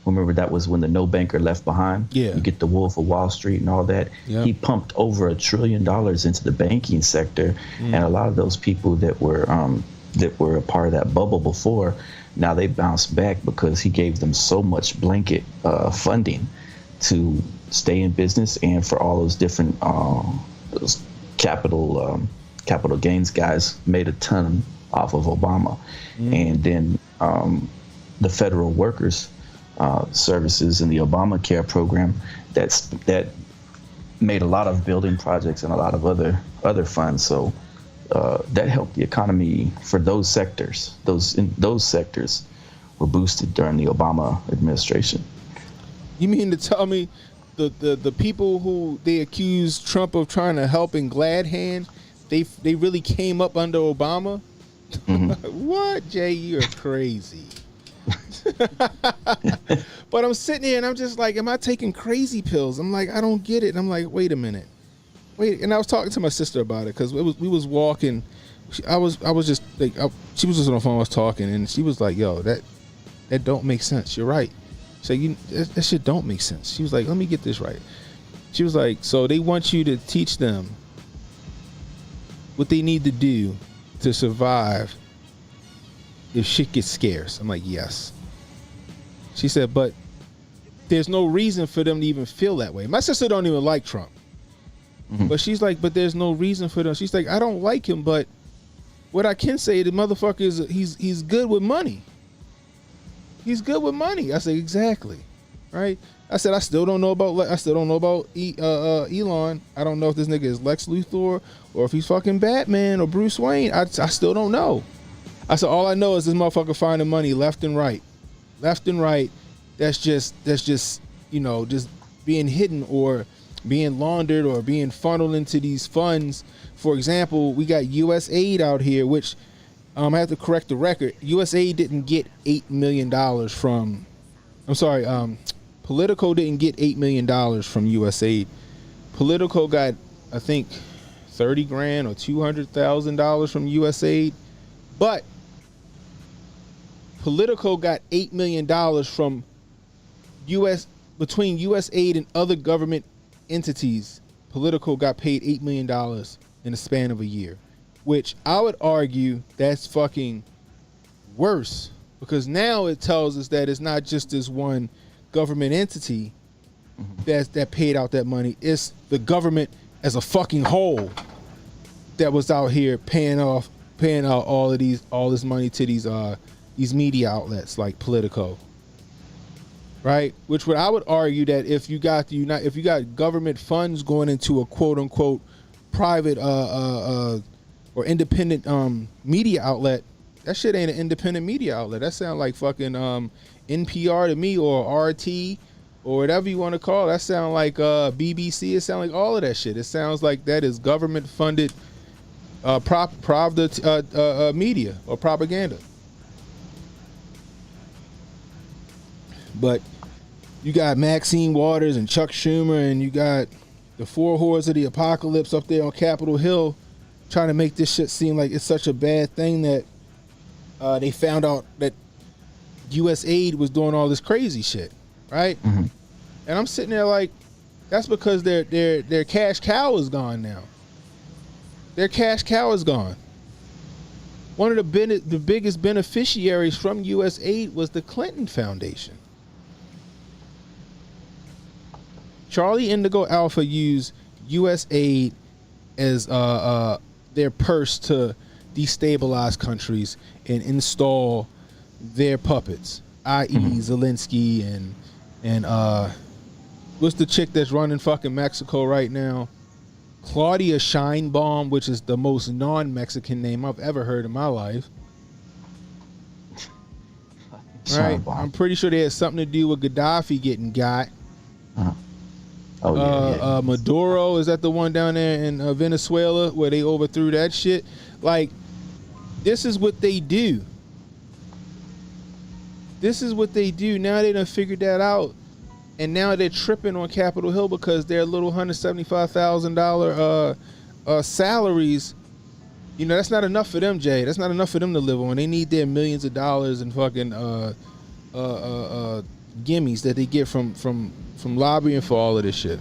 Remember, that was when the No Banker Left Behind. Yeah. You get the Wolf of Wall Street and all that. Yep. He pumped over $1 trillion into the banking sector, and a lot of those people that were a part of that bubble before, now they bounced back because he gave them so much blanket funding to stay in business, and for all those different those capital gains guys made a ton off of Obama. And then the federal workers services in the Obamacare program that made a lot of building projects and a lot of other funds. So that helped the economy for those sectors. Those sectors were boosted during the Obama administration. You mean to tell me the people who they accused Trump of trying to help in glad hand, they really came up under Obama? What, Jay? You're crazy. But I'm sitting here and I'm just like, am I taking crazy pills? I'm like, I don't get it. And I'm like, wait a minute. Wait. And I was talking to my sister about it because we was walking. I was just like, she was just on the phone. I was talking and she was like, yo, that don't make sense. You're right. She's like, that shit don't make sense. She was like, let me get this right. She was like, so they want you to teach them what they need to do to survive if shit gets scarce. I'm like, yes. She said, but there's no reason for them to even feel that way. My sister don't even like Trump. Mm-hmm. But she's like, but there's no reason for them. She's like, I don't like him, but what I can say, the motherfucker is he's good with money. He's good with money. I said, exactly. Right? I said, I still don't know about Elon. I don't know if this nigga is Lex Luthor or if he's fucking Batman or Bruce Wayne. I still don't know. I said, all I know is this motherfucker finding money left and right. Left and right. That's just just being hidden or being laundered or being funneled into these funds. For example, we got USAID out here, which I have to correct the record. USAID didn't get $8 million from. I'm sorry. Politico didn't get $8 million from USAID. Politico got, I think, $30,000 or $200,000 from USAID, but Politico got $8 million from between USAID and other government entities. Politico got paid $8 million in the span of a year, which I would argue that's fucking worse, because now it tells us that it's not just this one government entity that paid out that money. It's the government as a fucking whole that was out here paying out all this money to these media outlets like Politico, right? Which I would argue that if you got government funds going into a quote unquote private or independent media outlet, that shit ain't an independent media outlet. That sound like fucking NPR to me, or RT, or whatever you want to call it. That sound like BBC. It sound like all of that shit. It sounds like that is government funded media or propaganda. But you got Maxine Waters and Chuck Schumer, and you got the four whores of the apocalypse up there on Capitol Hill trying to make this shit seem like it's such a bad thing that they found out that USAID was doing all this crazy shit, right? Mm-hmm. And I'm sitting there like, that's because their cash cow is gone now. Their cash cow is gone. One of the biggest beneficiaries from USAID was the Clinton Foundation. Charlie Indigo Alpha used USAID as their purse to destabilize countries and install their puppets, i.e. Zelensky and what's the chick that's running fucking Mexico right now? Claudia Sheinbaum, which is the most non-Mexican name I've ever heard in my life. Right? I'm pretty sure they had something to do with Gaddafi getting got. Uh-huh. Oh yeah. Maduro, is that the one down there in Venezuela where they overthrew that shit? Like, this is what they do. This is what they do. Now they done figured that out, and now they're tripping on Capitol Hill because their little $175,000 salaries. You know, that's not enough for them, Jay. That's not enough for them to live on. They need their millions of dollars in fucking gimmies that they get from lobbying for all of this shit.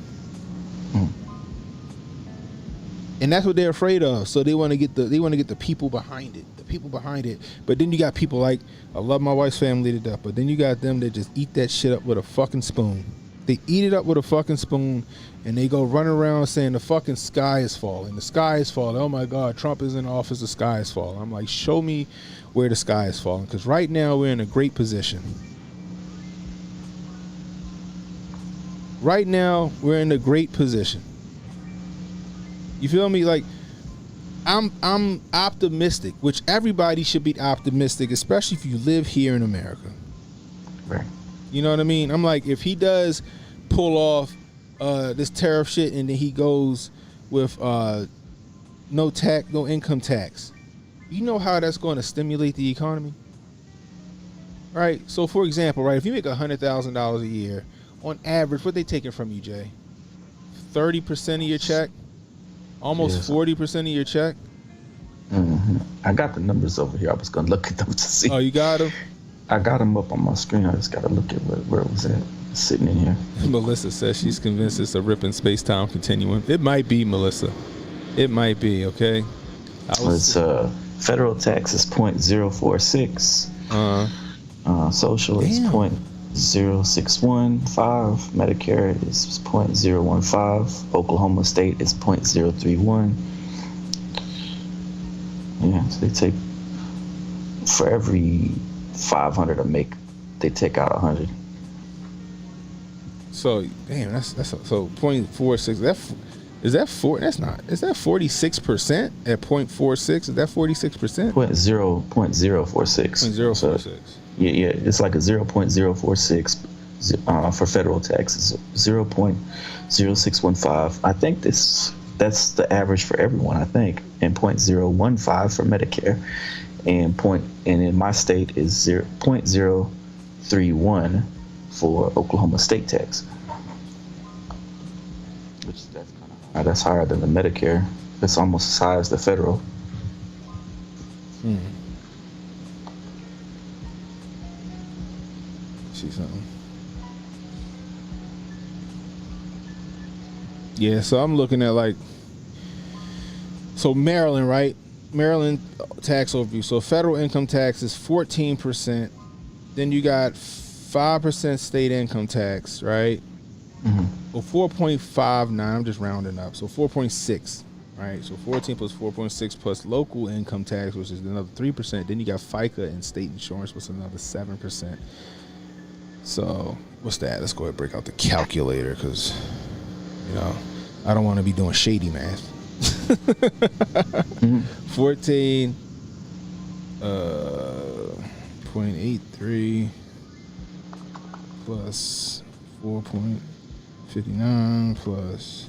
And that's what they're afraid of. So they want to get the people behind it. The people behind it. But then you got people like, I love my wife's family to death, but then you got them that just eat that shit up with a fucking spoon. They eat it up with a fucking spoon, and they go run around saying the fucking sky is falling. The sky is falling. Oh my God, Trump is in office, the sky is falling. I'm like, show me where the sky is falling. Because right now we're in a great position. Right now we're in a great position. You feel me? Like, I'm optimistic, which everybody should be optimistic, especially if you live here in America. Right. You know what I mean? I'm like, if he does pull off this tariff shit and then he goes with no income tax, you know how that's going to stimulate the economy? right? So, for example, right, if you make $100,000 a year, on average, what they taking from you, Jay? 30% of your check, almost 40% of your check. Mm-hmm. I got the numbers over here. I was gonna look at them to see. Oh, you got them? I got them up on my screen. I just gotta look at where it was at. It's sitting in here. Melissa says she's convinced it's a ripping space-time continuum. It might be, Melissa. It might be. Okay. It's federal tax is 0.046. Social is 0.0615. Medicare is 0.015. Oklahoma State is 0.031. Yeah, so they take for every 500 they take out 100. So damn, that's so 0.46. Is that 46% at 0.46? Is that 46%? 0.046. 0.046. So, yeah, it's like a 0.046 for federal taxes. 0.0615. I think that's the average for everyone. I think, and 0.015 for Medicare, and in my state is 0.031 for Oklahoma state tax, which that's kind of high. That's higher than the Medicare. It's almost as high as the federal. See something. Yeah, so I'm looking at so Maryland, right? Maryland tax overview. So federal income tax is 14%. Then you got 5% state income tax, right? Well, 4.59. I'm just rounding up. So 4.6, right? So 14 plus 4.6 plus local income tax, which is another 3%. Then you got FICA and state insurance, which is another 7%. So what's that? Let's go ahead and break out the calculator because, I don't want to be doing shady math. 14.83 plus 4.59 plus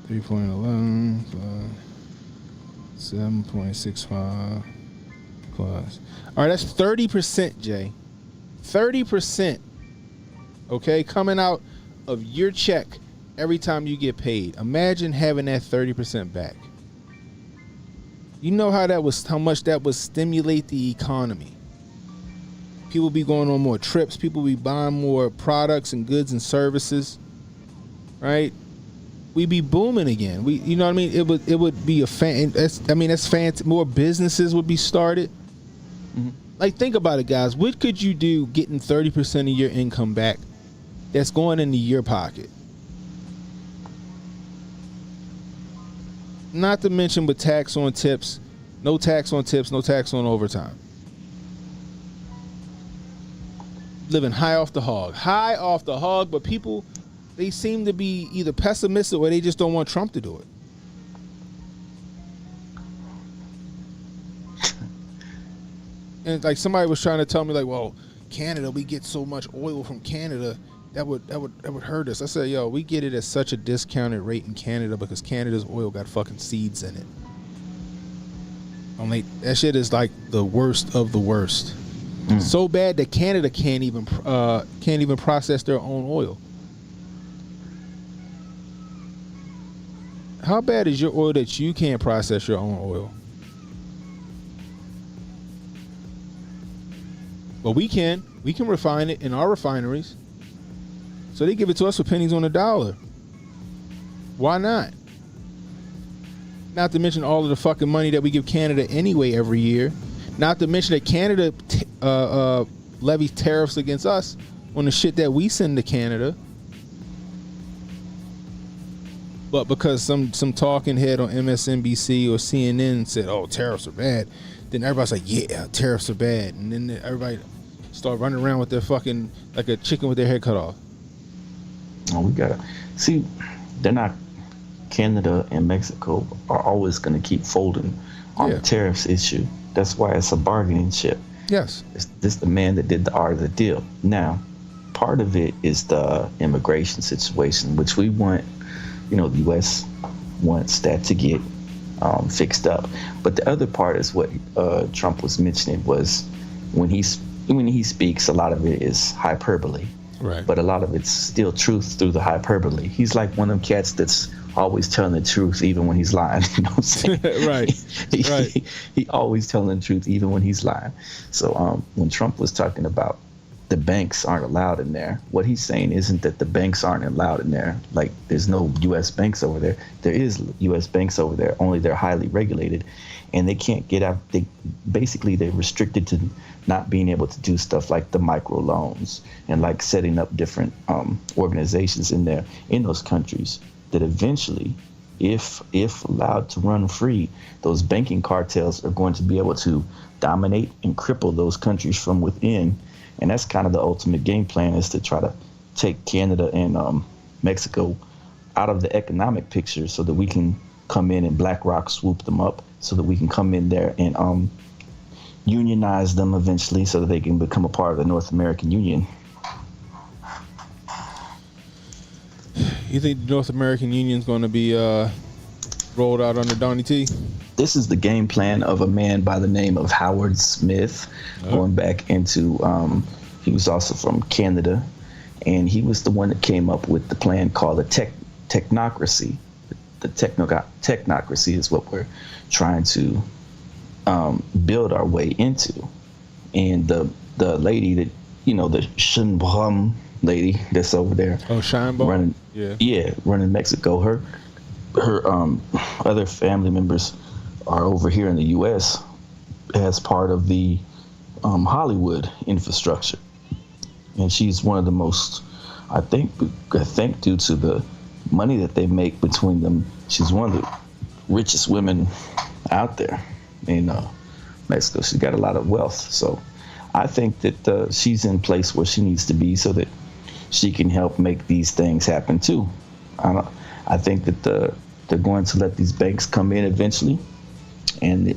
3.11 plus 7.65 plus. All right, that's 30%, Jay. 30%. Okay, coming out of your check every time you get paid. Imagine having that 30% back. You know how much that would stimulate the economy. People be going on more trips. People be buying more products and goods and services. Right? We be booming again. You know what I mean? It would be that's fancy. More businesses would be started. Like, think about it, guys. What could you do getting 30% of your income back that's going into your pocket? Not to mention with tax on tips, no tax on tips, no tax on overtime. Living high off the hog, but people, they seem to be either pessimistic or they just don't want Trump to do it. And like somebody was trying to tell me, like, well, Canada, we get so much oil from Canada that would hurt us. I said, yo, we get it at such a discounted rate in Canada because Canada's oil got fucking seeds in it. I'm like, that shit is like the worst of the worst. So bad that Canada can't even process their own oil. How bad is your oil that you can't process your own oil? But we can refine it in our refineries. So they give it to us for pennies on the dollar. Why not? Not to mention all of the fucking money that we give Canada anyway every year. Not to mention that Canada levies tariffs against us on the shit that we send to Canada. But because some talking head on MSNBC or CNN said, oh, tariffs are bad, then everybody's like, yeah, tariffs are bad. And then everybody start running around with their fucking, like a chicken with their head cut off. Oh, we gotta see. They're not. Canada and Mexico are always going to keep folding on the tariffs issue. That's why it's a bargaining chip. Yes. It's this the man that did the art of the deal. Now, part of it is the immigration situation, which we want, the U.S. wants that to get fixed up. But the other part is what Trump was mentioning was when he speaks, a lot of it is hyperbole. Right. But a lot of it's still truth through the hyperbole. He's like one of them cats that's always telling the truth even when he's lying. You know what I'm saying? Right. He always telling the truth even when he's lying. So when Trump was talking about the banks aren't allowed in there, what he's saying isn't that the banks aren't allowed in there. Like there's no U.S. banks over there. There is U.S. banks over there, only they're highly regulated. And they can't get out. They're restricted to not being able to do stuff like the micro loans and like setting up different organizations in those countries that eventually, if allowed to run free, those banking cartels are going to be able to dominate and cripple those countries from within. And that's kind of the ultimate game plan, is to try to take Canada and Mexico out of the economic picture so that we can come in and BlackRock swoop them up, so that we can come in there and unionize them eventually so that they can become a part of the North American Union. You think the North American Union is going to be rolled out under Donnie T? This is the game plan of a man by the name of Howard Smith, going back into, he was also from Canada, and he was the one that came up with the plan called the technocracy. The technocracy is what we're trying to build our way into. And the lady that, the Sheinbaum lady that's over there. Oh, Sheinbaum? Running Mexico. Her other family members are over here in the U.S. as part of the Hollywood infrastructure. And she's one of the most, I think due to the money that they make between them, she's one of the richest women out there in Mexico. She's got a lot of wealth. So I think that she's in place where she needs to be so that she can help make these things happen too. I think that they're going to let these banks come in eventually, and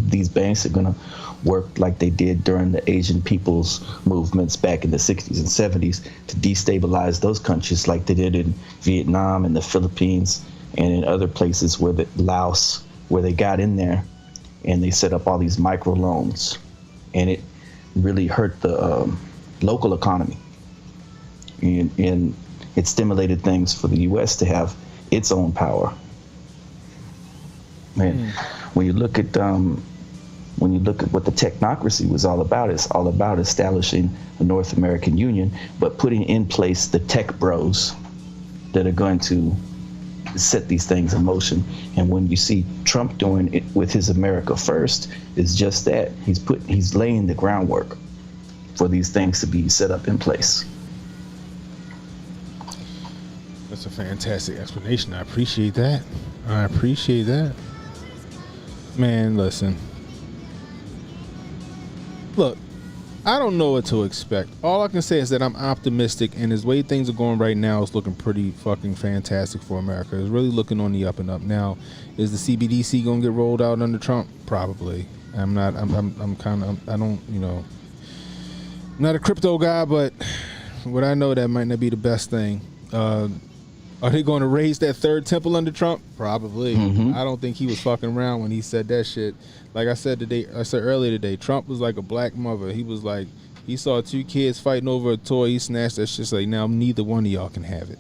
these banks are going to work like they did during the Asian people's movements back in the 60s and 70s to destabilize those countries like they did in Vietnam and the Philippines and in other places where Laos, where they got in there and they set up all these micro loans, and it really hurt the local economy. And it stimulated things for the U.S. to have its own power. And when you look at what the technocracy was all about, it's all about establishing a North American Union, but putting in place the tech bros that are going to set these things in motion. And when you see Trump doing it with his America First, it's just that he's laying the groundwork for these things to be set up in place. That's a fantastic explanation. I appreciate that. Man, listen. Look, I don't know what to expect. All I can say is that I'm optimistic, and the way things are going right now is looking pretty fucking fantastic for America. It's really looking on the up and up. Now, is the CBDC going to get rolled out under Trump? Probably. I'm not a crypto guy, but what I know, that might not be the best thing. Are they going to raise that third temple under Trump? Probably. Mm-hmm. I don't think he was fucking around when he said that shit. Like I said earlier today, Trump was like a black mother. He was like, he saw two kids fighting over a toy. He snatched that shit. Like, now neither one of y'all can have it.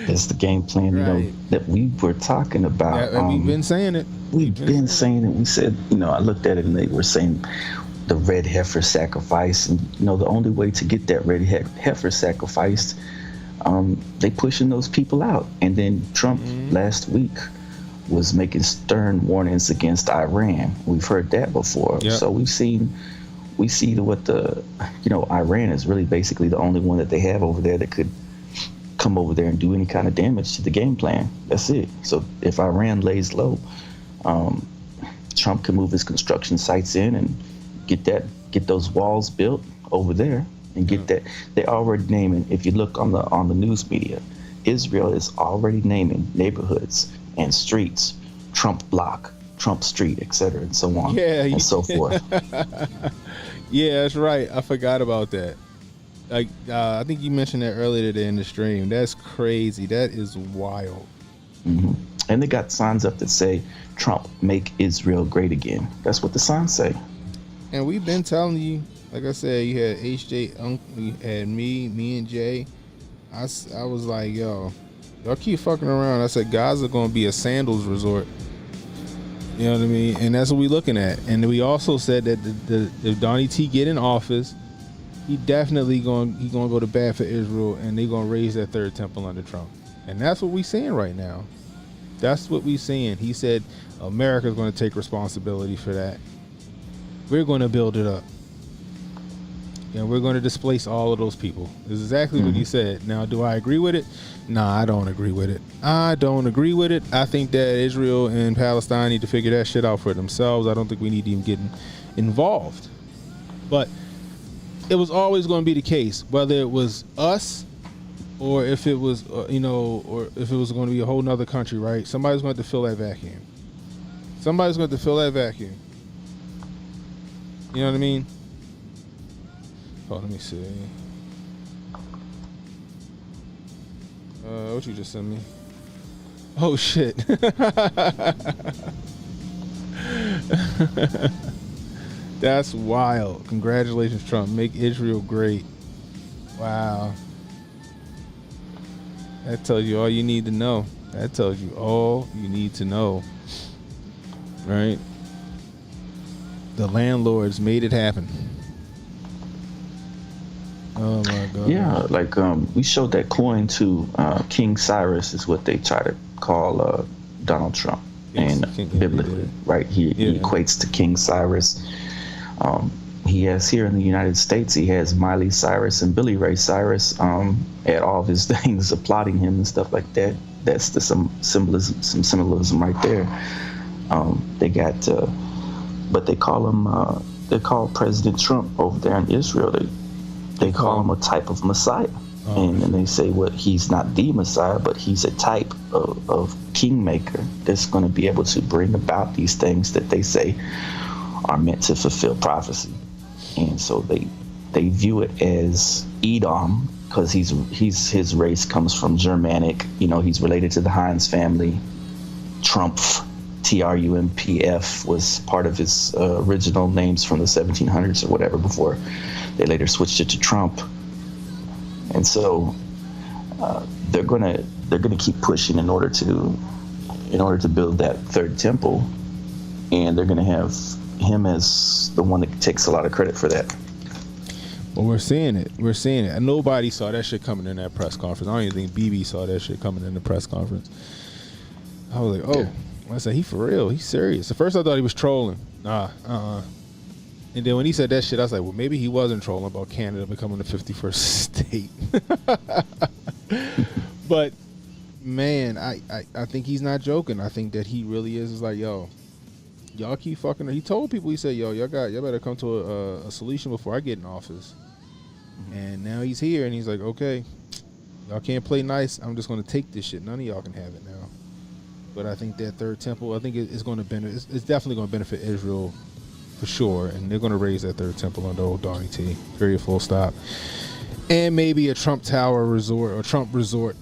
That's the game plan, right, that we were talking about. Yeah, and we've been saying it. We've been saying it. We said, I looked at it and they were saying the red heifer sacrifice. And, the only way to get that red heifer sacrificed, they pushing those people out. And then Trump last week was making stern warnings against Iran. We've heard that before. Yep. So we see what Iran is really basically the only one that they have over there that could come over there and do any kind of damage to the game plan. That's it. So if Iran lays low, Trump can move his construction sites in and get those walls built over there and get that. They're already naming, if you look on the news media, Israel is already naming neighborhoods and streets Trump block, Trump street, etc., and so on and so forth. Yeah, that's right. I forgot about that. Like, I think you mentioned that earlier today in the stream. That's crazy. That is wild. Mm-hmm. And they got signs up that say, Trump, make Israel great again. That's what the signs say. And we've been telling you, like I said, you had HJ, you had me and Jay. I was like, yo, y'all keep fucking around. I said, Gaza going to be a sandals resort. You know what I mean? And that's what we looking at. And we also said that if Donnie T get in office, he definitely going to go to bat for Israel, and they going to raise that third temple under Trump. And that's what we seeing right now. That's what we seeing. He said America's going to take responsibility for that. We're going to build it up. And we're going to displace all of those people. This is exactly what he said. Now, do I agree with it? Nah, I don't agree with it. I think that Israel and Palestine need to figure that shit out for themselves. I don't think we need to even get involved. But it was always going to be the case, whether it was us or if it was, or if it was going to be a whole nother country, right? Somebody's going to have to fill that vacuum. Somebody's going to have to fill that vacuum. You know what I mean? Oh, let me see. What you just sent me? Oh shit. That's wild. Congratulations, Trump. Make Israel great. Wow. That tells you all you need to know. That tells you all you need to know. Right? The landlords made it happen. Oh my God. Yeah, like we showed that coin to King Cyrus is what they try to call Donald Trump. And biblically, right? He equates to King Cyrus. He has here in the United States, he has Miley Cyrus and Billy Ray Cyrus at all of his things applauding him and stuff like that. That's some symbolism right there. They got, but they call him, they call President Trump over there in Israel. They call him a type of Messiah. And they say, well, he's not the Messiah, but he's a type of kingmaker that's going to be able to bring about these things that they say are meant to fulfill prophecy. And so they view it as Edom because his race comes from Germanic. He's related to the Heinz family. Trumpf, Trumpf, was part of his original names from the 1700s or whatever before they later switched it to Trump. And so they're gonna keep pushing in order to build that third temple, and they're gonna have him as the one that takes a lot of credit for that. Well, we're seeing it. And nobody saw that shit coming in that press conference. I don't even think BB saw that shit coming in the press conference. I was like, oh, I said, he for real. He's serious. At first I thought he was trolling. And then when he said that shit, I was like, well, maybe he wasn't trolling about Canada becoming the 51st state. But, man, I think he's not joking. I think that he really is like, yo, y'all keep fucking. He told people, he said, yo, y'all better come to a solution before I get in office. And now he's here, and he's like, okay, y'all can't play nice. I'm just going to take this shit. None of y'all can have it now. But I think that third temple, I think it's going to benefit. It's definitely going to benefit Israel for sure. And they're going to raise that third temple under old Donnie T. Period. Full stop. And maybe a Trump Tower resort or Trump resort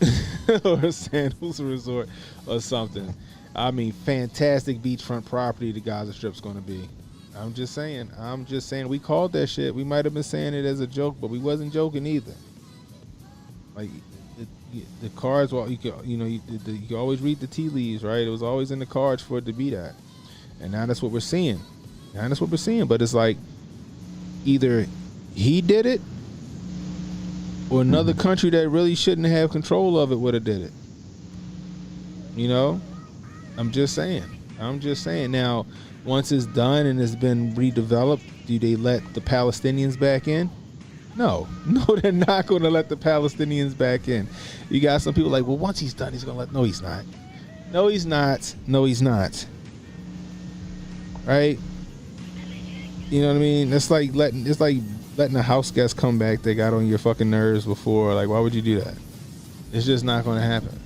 or a Sandals resort or something. I mean, fantastic beachfront property the Gaza Strip's going to be. I'm just saying. We called that shit. We might have been saying it as a joke, but we wasn't joking either. Like, the cards, well, you can always read the tea leaves, right? It was always in the cards for it to be that. And now that's what we're seeing. But it's like either he did it or another country that really shouldn't have control of it would have did it. I'm just saying. Now, once it's done and it's been redeveloped, do they let the Palestinians back in? No, they're not going to let the Palestinians back in. You got some people like, well, once he's done, he's going to let. No, he's not. Right? You know what I mean? It's like letting a house guest come back that got on your fucking nerves before. Like, why would you do that? It's just not going to happen.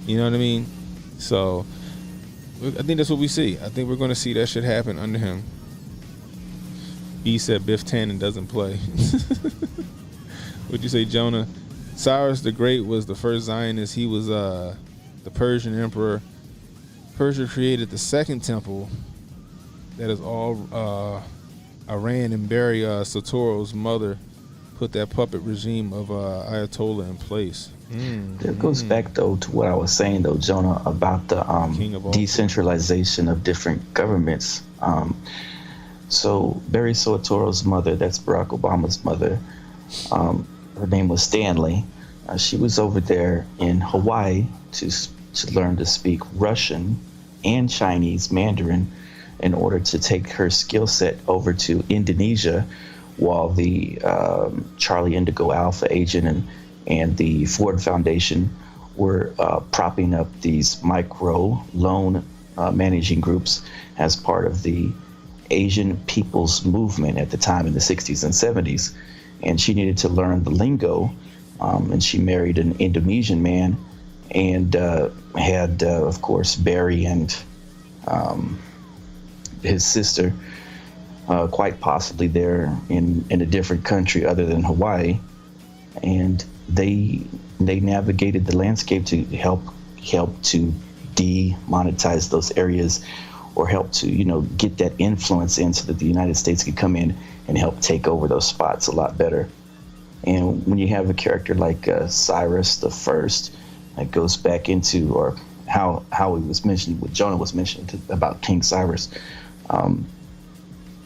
You know what I mean? So, I think that's what we see. I think we're going to see that shit happen under him. He said Biff Tannen doesn't play. What'd you say, Jonah? Cyrus the Great was the first Zionist. He was the Persian emperor. Persia created the second temple that is all Iran, and Barry Soetoro's mother put that puppet regime of Ayatollah in place. It goes back though to what I was saying though, Jonah, about the decentralization of different governments. So Barry Soetoro's mother, that's Barack Obama's mother, her name was Stanley. She was over there in Hawaii to learn to speak Russian and Chinese Mandarin in order to take her skill set over to Indonesia, while the Charlie Indigo Alpha agent and the Ford Foundation were propping up these micro loan managing groups as part of the Asian People's Movement at the time in the 60s and 70s. And she needed to learn the lingo, and she married an Indonesian man and had, of course, Barry and his sister quite possibly there in a different country other than Hawaii. And they navigated the landscape to help to demonetize those areas, or help to, get that influence in so that the United States could come in and help take over those spots a lot better. And when you have a character like Cyrus the First, that goes back into, or how he was mentioned, what Jonah was mentioning about King Cyrus,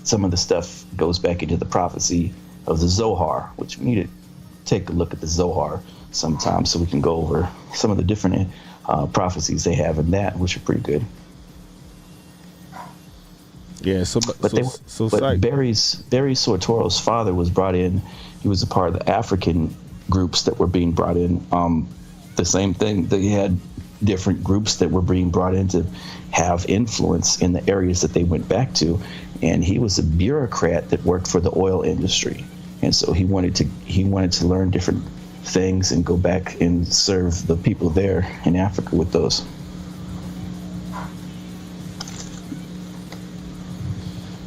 some of the stuff goes back into the prophecy of the Zohar, which we need to take a look at the Zohar sometime so we can go over some of the different prophecies they have in that, which are pretty good. Yeah, but Barry Soetoro's father was brought in. He was a part of the African groups that were being brought in. The same thing, they had different groups that were being brought in to have influence in the areas that they went back to. And he was a bureaucrat that worked for the oil industry. And so he wanted to learn different things and go back and serve the people there in Africa with those.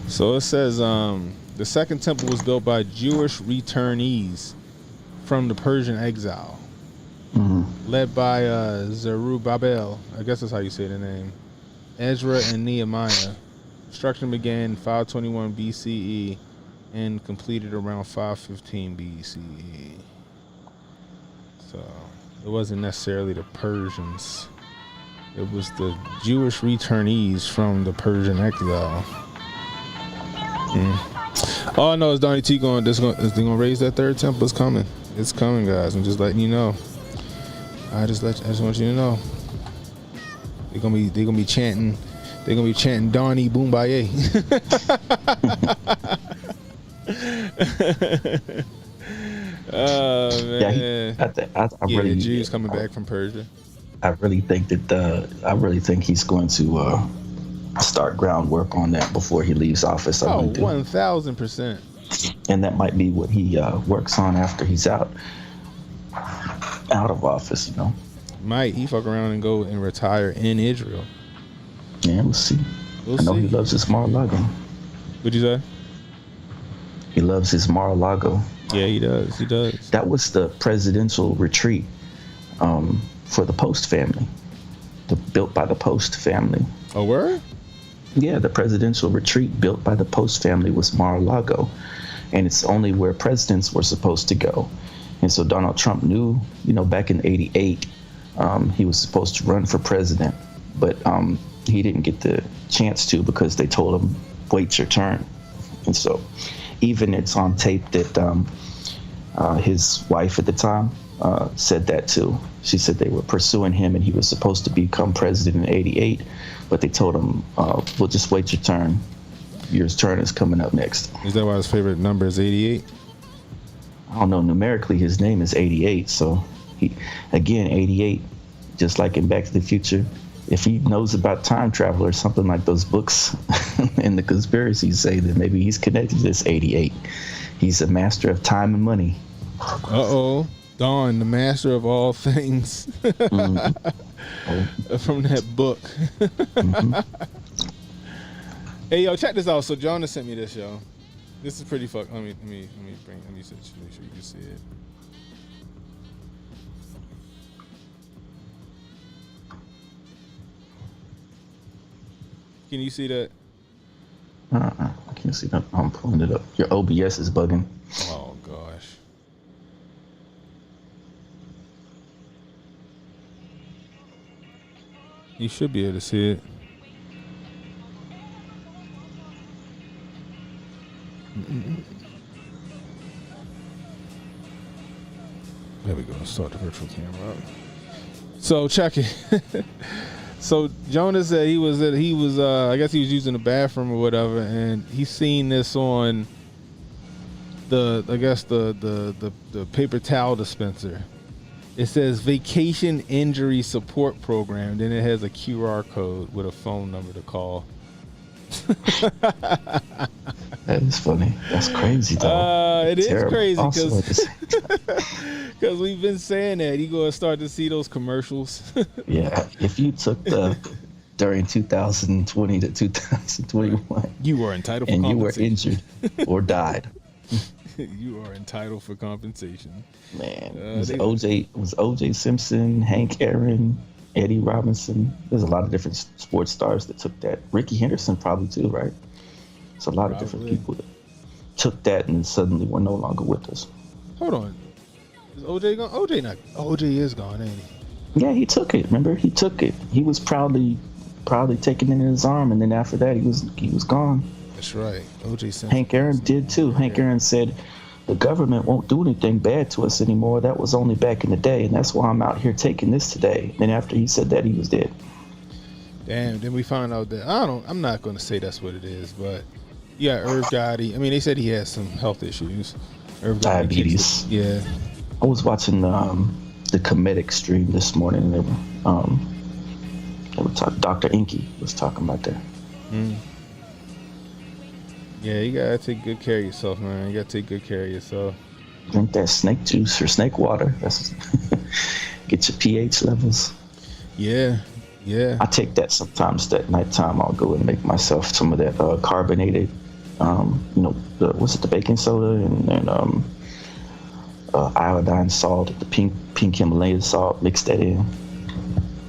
So it says the second temple was built by Jewish returnees from the Persian exile, led by Zerubbabel. I guess that's how you say the name. Ezra and Nehemiah. Construction began 521 BCE and completed around 515 BCE. So it wasn't necessarily the Persians. It was the Jewish returnees from the Persian exile. All I know is Donnie T going to raise that third temple. It's coming. It's coming, guys. I'm just letting you know. I just want you to know. They're gonna be chanting. They're gonna be chanting Donnie Boombaye. Oh man. Yeah, the Jews coming back from Persia. I really think he's going to start groundwork on that before he leaves office. 1,000%. And that might be what he works on after he's out of office, Might he fuck around and go and retire in Israel? Yeah, we'll see. I know he loves his Mar-a-Lago. What'd you say? He loves his Mar-a-Lago. Yeah, he does. He does. That was the presidential retreat for the Post family, built by the Post family. Oh, word? Yeah, the presidential retreat built by the Post family was Mar-a-Lago, and it's only where presidents were supposed to go. And so Donald Trump knew, back in '88, he was supposed to run for president, but he didn't get the chance to because they told him, wait your turn. And so even it's on tape that his wife at the time said that too. She said they were pursuing him and he was supposed to become president in '88, but they told him, we'll just wait your turn. Your turn is coming up next. Is that why his favorite number is 88? I don't know. Numerically, his name is 88. So, 88, just like in Back to the Future, if he knows about time travel or something like those books and the conspiracies say, that maybe he's connected to this 88. He's a master of time and money. Uh-oh. Dawn, the master of all things. From that book. Hey, yo, check this out. So Jonah sent me this, yo. This is pretty fuck. Let me make sure you can see it. Can you see that? I can't see that. I'm pulling it up. Your OBS is bugging. Oh gosh. You should be able to see it. There we go. Start the virtual camera up. So check it. So Jonas said he was I guess he was using the bathroom or whatever, and he seen this on the paper towel dispenser. It says Vacation Injury Support Program. Then it has a QR code with a phone number to call. That is funny. That's crazy though. It is crazy Also, because we've been saying that you're going to start to see those commercials. yeah, if you took during 2020 to 2021, you were entitled for and you were compensation. injured or died, you are entitled for compensation. Man, it was OJ Simpson, Hank Aaron, Eddie Robinson. There's a lot of different sports stars that took that. Ricky Henderson probably too, right? It's a lot of different people that took that and suddenly were no longer with us. Hold on. Is OJ gone? OJ is gone, ain't he? Yeah, he took it. Remember, he took it. He was proudly taking it in his arm, and then after that, he was gone. That's right. OJ Simpson. Hank Aaron did too. Hank Aaron said, "The government won't do anything bad to us anymore. That was only back in the day, and that's why I'm out here taking this today." Then after he said that, he was dead. Damn. Then we found out that I'm not going to say that's what it is, but yeah, Irv Gotti. I mean, they said he has some health issues. Irv Gotti Diabetes. Yeah. I was watching the comedic stream this morning, and they were talking. Dr. Inky was talking about that. Yeah, you gotta take good care of yourself, man. You gotta take good care of yourself. Drink that snake juice or snake water. That's get your pH levels. Yeah. I take that sometimes. At nighttime, I'll go and make myself some of that carbonated. The baking soda and iodine salt, the pink Himalayan salt. Mix that in.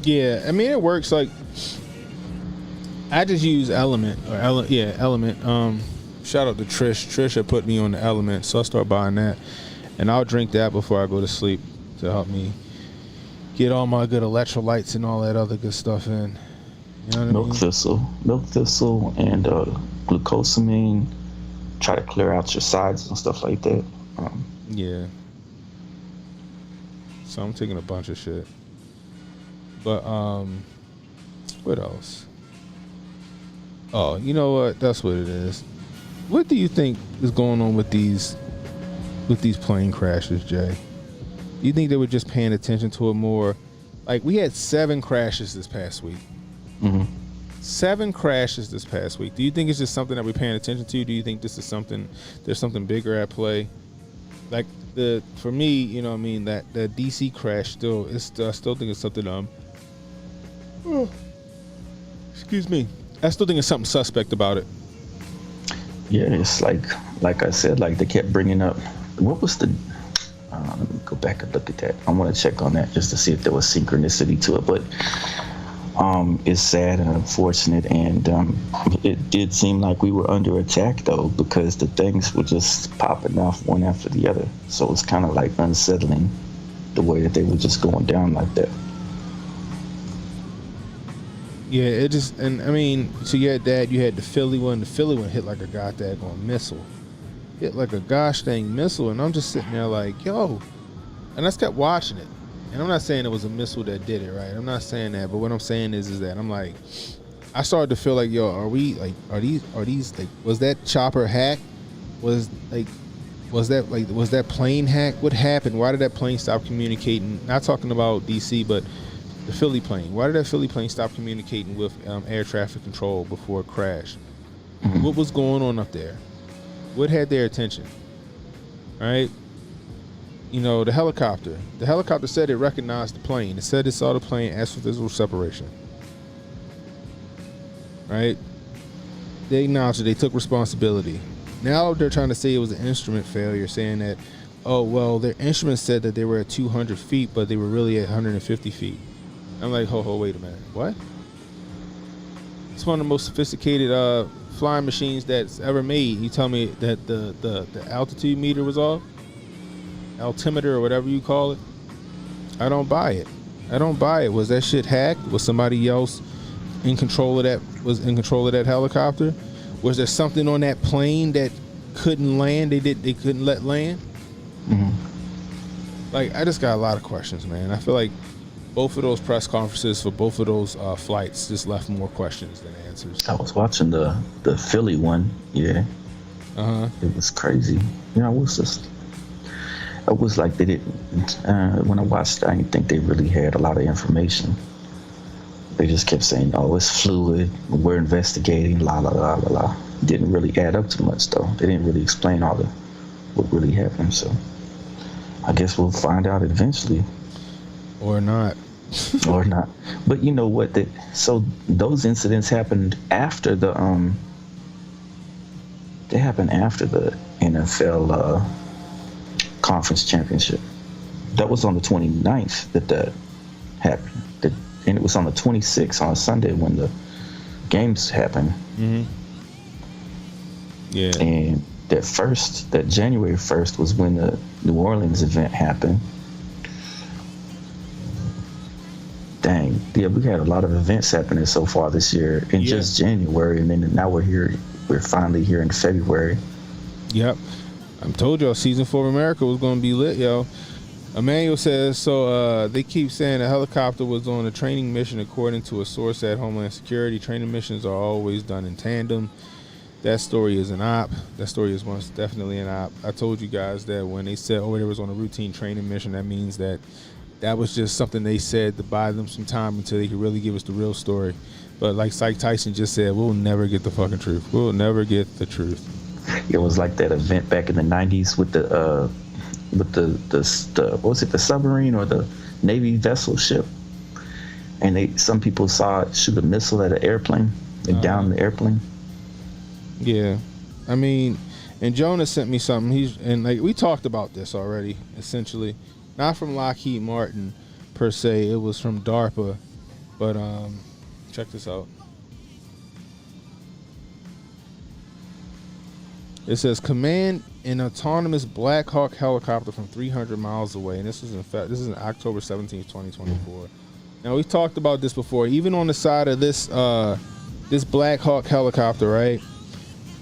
Yeah, I mean it works. Like I just use Element. Shout out to Trish. Trish had put me on the Element, so I start buying that, and I'll drink that before I go to sleep to help me get all my good electrolytes and all that other good stuff in. You know what I mean? Milk thistle, and glucosamine. Try to clear out your sides and stuff like that. Yeah. So I'm taking a bunch of shit. But what else? Oh, you know what? That's what it is. What do you think is going on with these plane crashes, Jay? Do you think they were just paying attention to it more? Like, we had 7 crashes this past week. Mm-hmm. 7 crashes this past week. Do you think it's just something that we're paying attention to? Do you think this is there's something bigger at play? Like, for me, you know what I mean, that DC crash I still think it's something, excuse me. I still think it's something suspect about it. Yeah, it's like I said, like they kept bringing up, what was the, let me go back and look at that. I want to check on that just to see if there was synchronicity to it, but it's sad and unfortunate, and it did seem like we were under attack though, because the things were just popping off one after the other, so it's kind of like unsettling the way that they were just going down like that. Yeah, it just, and I mean, so you had that, you had the Philly one. The Philly one hit like a goddamn missile. Hit like a gosh dang missile, and I'm just sitting there like, yo. And I just kept watching it. And I'm not saying it was a missile that did it, right? I'm not saying that, but what I'm saying is that I'm like, I started to feel like, yo, are these like, was that chopper hacked? Was that plane hacked? What happened? Why did that plane stop communicating? Not talking about DC, but the Philly plane. Why did that Philly plane stop communicating with air traffic control before it crashed? Mm-hmm. What was going on up there? What had their attention? Right? You know, the helicopter. The helicopter said it recognized the plane. It said it saw the plane as for visual separation. Right? They acknowledged it. They took responsibility. Now they're trying to say it was an instrument failure, saying that, oh, well, their instrument said that they were at 200 feet, but they were really at 150 feet. I'm like, wait a minute. What? It's one of the most sophisticated flying machines that's ever made. You tell me that the altitude meter was off, altimeter or whatever you call it. I don't buy it. Was that shit hacked? Was somebody else in control of that? Was in control of that helicopter? Was there something on that plane that couldn't land? They couldn't let land. Like, I just got a lot of questions, man. I feel like both of those press conferences for both of those flights just left more questions than answers. I was watching the Philly one. Yeah. It was crazy. You know, it was like they didn't. When I watched it, I didn't think they really had a lot of information. They just kept saying, "Oh, it's fluid. We're investigating." La la la la la. Didn't really add up to much though. They didn't really explain what really happened. So I guess we'll find out eventually. Or not. Or not. But you know what? So those incidents happened after the They happened after the NFL conference championship. That was on the 29th that happened. And it was on the 26th on a Sunday when the games happened. Yeah. And that January 1st was when the New Orleans event happened. Dang. Yeah, we had a lot of events happening so far this year in just January, and then now we're finally here in February. Yep. I told y'all season 4 of America was going to be lit, yo. Emmanuel says, they keep saying a helicopter was on a training mission according to a source at Homeland Security. Training missions are always done in tandem. That story is an op. That story is most definitely an op. I told you guys that when they said, they was on a routine training mission, that means that was just something they said to buy them some time until they could really give us the real story. But like Mike Tyson just said, we'll never get the fucking truth. We'll never get the truth. It was like that event back in the 90s with the what was it, the submarine or the Navy vessel ship, and some people saw it shoot a missile at an airplane and down the airplane. Yeah, I mean, and Jonah sent me something. We talked about this already. Essentially, not from Lockheed Martin per se. It was from DARPA, but check this out. It says command an autonomous Black Hawk helicopter from 300 miles away, and this is in October 17th, 2024. Now we talked about this before. Even on the side of this this Black Hawk helicopter, right?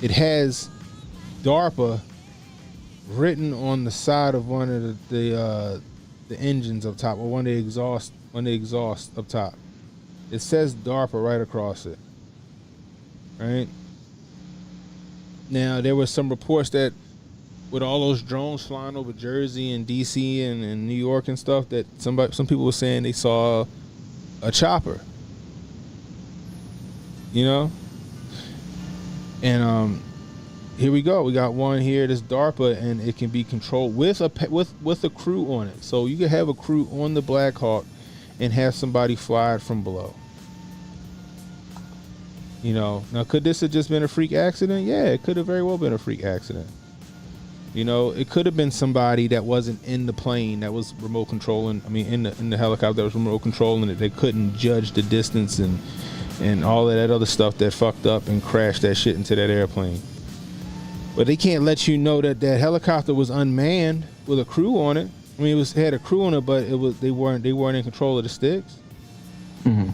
It has DARPA written on the side of one of the engines up top, or one of the exhaust up top. It says DARPA right across it, right? Now, there were some reports that with all those drones flying over Jersey and D.C. and New York and stuff, that some people were saying they saw a chopper, you know? And here we go. We got one here, this DARPA, and it can be controlled with a crew on it. So you can have a crew on the Black Hawk and have somebody fly it from below. You know, now could this have just been a freak accident? Yeah, it could have very well been a freak accident. You know, it could have been somebody that wasn't in the plane that was remote controlling. I mean, in the helicopter that was remote controlling it. They couldn't judge the distance and all of that other stuff that fucked up and crashed that shit into that airplane. But they can't let you know that helicopter was unmanned with a crew on it. I mean, it had a crew on it, but they weren't in control of the sticks. Mm-hmm.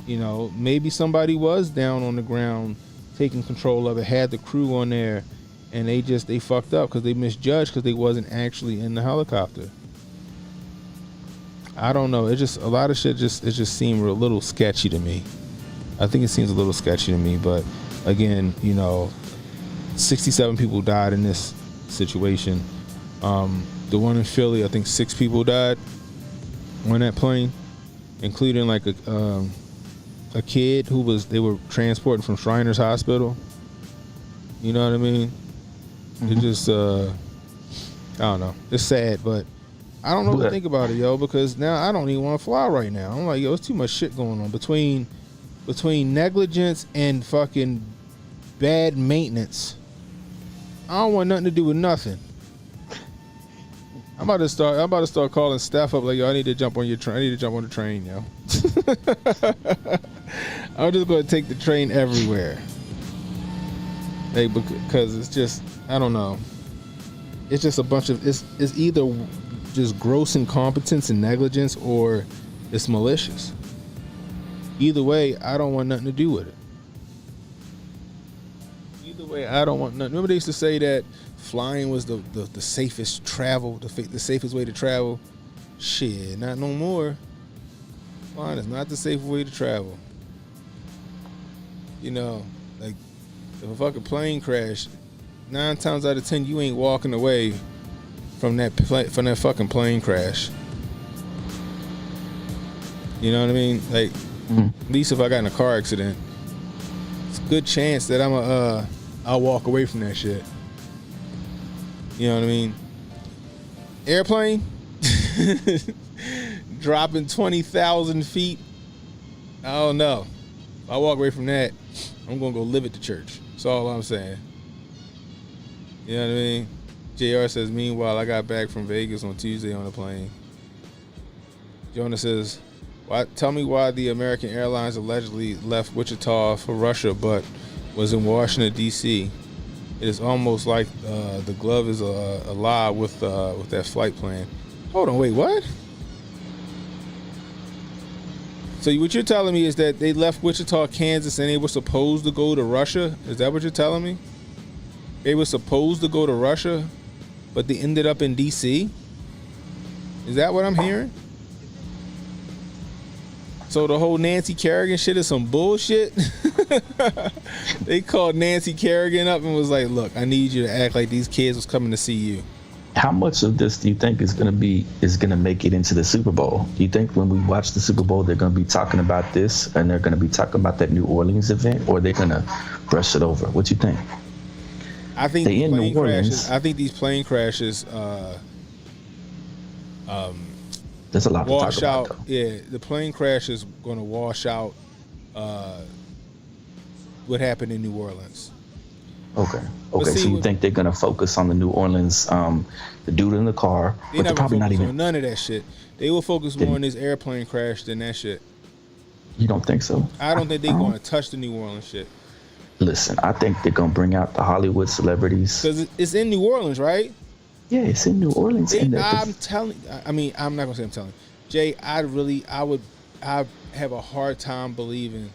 You know, maybe somebody was down on the ground taking control of it, had the crew on there, and they fucked up because they misjudged because they wasn't actually in the helicopter. I don't know. It just, a lot of shit just seemed a little sketchy to me. I think it seems a little sketchy to me, but again, you know, 67 people died in this situation. The one in Philly, I think 6 people died on that plane, including like a kid they were transporting from Shriners Hospital. You know what I mean? Mm-hmm. It just, I don't know. It's sad, but I don't know what to think about it, yo, because now I don't even want to fly right now. I'm like, yo, it's too much shit going on between negligence and fucking bad maintenance. I don't want nothing to do with nothing. I'm about to start calling staff up like, yo, I need to jump on your train. I need to jump on the train, yo. I'm just gonna take the train everywhere. Hey, because it's just, I don't know. It's just a bunch of, it's either just gross incompetence and negligence or it's malicious. Either way, I don't want nothing to do with it. Either way, I don't want nothing. Remember they used to say that flying was the safest travel, the safest way to travel? Shit, not no more. Flying is not the safe way to travel. You know, like, if a fucking plane crash, 9 times out of 10, you ain't walking away from that fucking plane crash. You know what I mean? Like, at least if I got in a car accident, it's a good chance that I'll walk away from that shit. You know what I mean? Airplane, dropping 20,000 feet. I don't know. If I walk away from that, I'm gonna go live at the church. That's all I'm saying. You know what I mean? JR says, meanwhile, I got back from Vegas on Tuesday on a plane. Jonah says, tell me why the American Airlines allegedly left Wichita for Russia but was in Washington, D.C. It is almost like the glove is a lie with that flight plan. Hold on, wait, what? So what you're telling me is that they left Wichita, Kansas, and they were supposed to go to Russia? Is that what you're telling me? They were supposed to go to Russia, but they ended up in D.C.? Is that what I'm hearing? So the whole Nancy Kerrigan shit is some bullshit? They called Nancy Kerrigan up and was like, look, I need you to act like these kids was coming to see you. How much of this do you think is gonna make it into the Super Bowl? Do you think when we watch the Super Bowl, they're gonna be talking about this and they're gonna be talking about that New Orleans event, or they're gonna brush it over? What you think? I think these plane crashes there's a lot to talk about, though. Yeah, the plane crash is gonna wash out what happened in New Orleans. Okay. So you think they're gonna focus on the New Orleans, the dude in the car, but they're probably not even on none of that shit. They will focus more on this airplane crash than that shit. You don't think so? I don't think they're gonna touch the New Orleans shit. Listen, I think they're gonna bring out the Hollywood celebrities because it's in New Orleans, right? Yeah, it's in New Orleans. I'm not gonna say I'm telling Jay. I have a hard time believing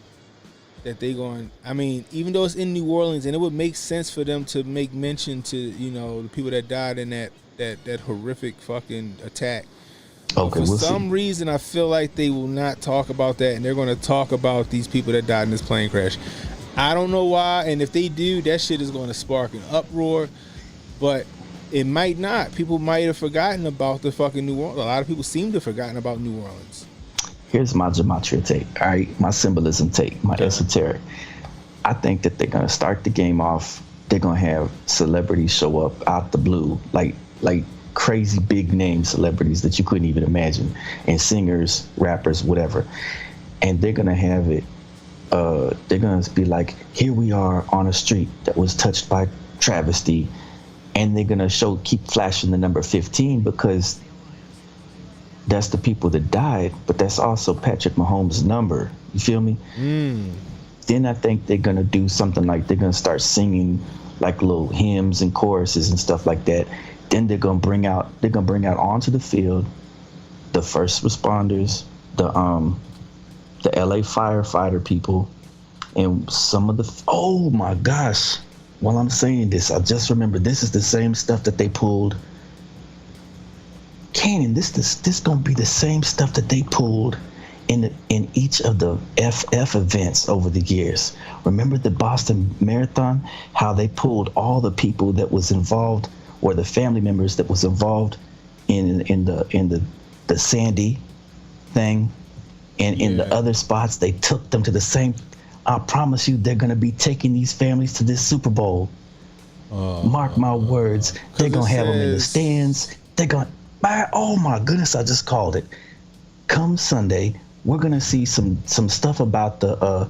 that they going. I mean, even though it's in New Orleans, and it would make sense for them to make mention to, you know, the people that died in that horrific fucking attack. Okay, for some reason, I feel like they will not talk about that, and they're going to talk about these people that died in this plane crash. I don't know why, and if they do, that shit is going to spark an uproar, but it might not. People might have forgotten about the fucking New Orleans. A lot of people seem to have forgotten about New Orleans. Here's my gematria take, all right? My symbolism take, my esoteric. I think that they're going to start the game off. They're going to have celebrities show up out the blue, like crazy big name celebrities that you couldn't even imagine, and singers, rappers, whatever. And they're going to have it. They're going to be like, here we are on a street that was touched by travesty. And they're going to keep flashing the number 15 because that's the people that died, but that's also Patrick Mahomes' number. You feel me? Then I think they're going to do something like they're going to start singing like little hymns and choruses and stuff like that. Then they're going to bring out onto the field the first responders, the LA firefighter people, and some of the, oh my gosh. While I'm saying this, I just remember this is the same stuff that they pulled. Cannon, this gonna be the same stuff that they pulled in each of the FF events over the years. Remember the Boston Marathon? How they pulled all the people that was involved, or the family members that was involved in the Sandy thing, and in the other spots they took them to the same. I promise you, they're going to be taking these families to this Super Bowl. Mark my words. They're going to have them in the stands. They're going to, oh my goodness, I just called it. Come Sunday, we're going to see some stuff about the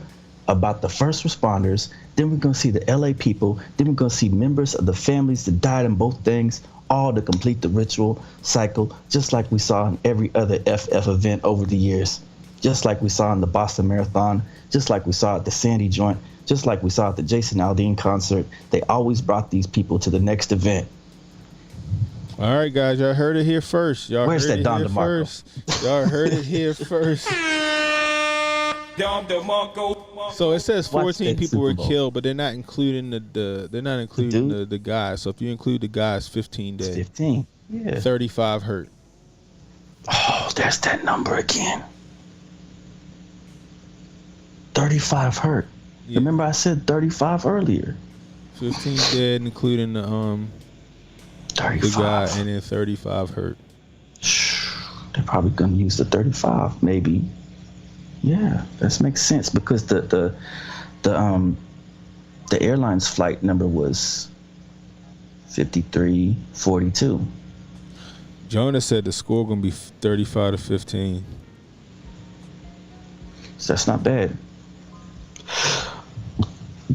first responders. Then we're going to see the LA people. Then we're going to see members of the families that died in both things all to complete the ritual cycle, just like we saw in every other FF event over the years, just like we saw in the Boston Marathon, just like we saw at the Sandy Joint, just like we saw at the Jason Aldean concert. They always brought these people to the next event. All right, guys, y'all heard it here first. Where's that Don DeMarco? Y'all heard it here first. So it says 14 people were killed, but they're not including the guys. So if you include the guys, 15 dead. 15. Yeah. 35 hurt. Oh, there's that number again. 35 hurt. Yeah. Remember I said 35 earlier. 15 dead, including the 35. The guy, and then 35 hurt. They're probably gonna use the 35, maybe. Yeah, that makes sense because the airline's flight number was 5342. Jonah said the score gonna be 35-15. So that's not bad.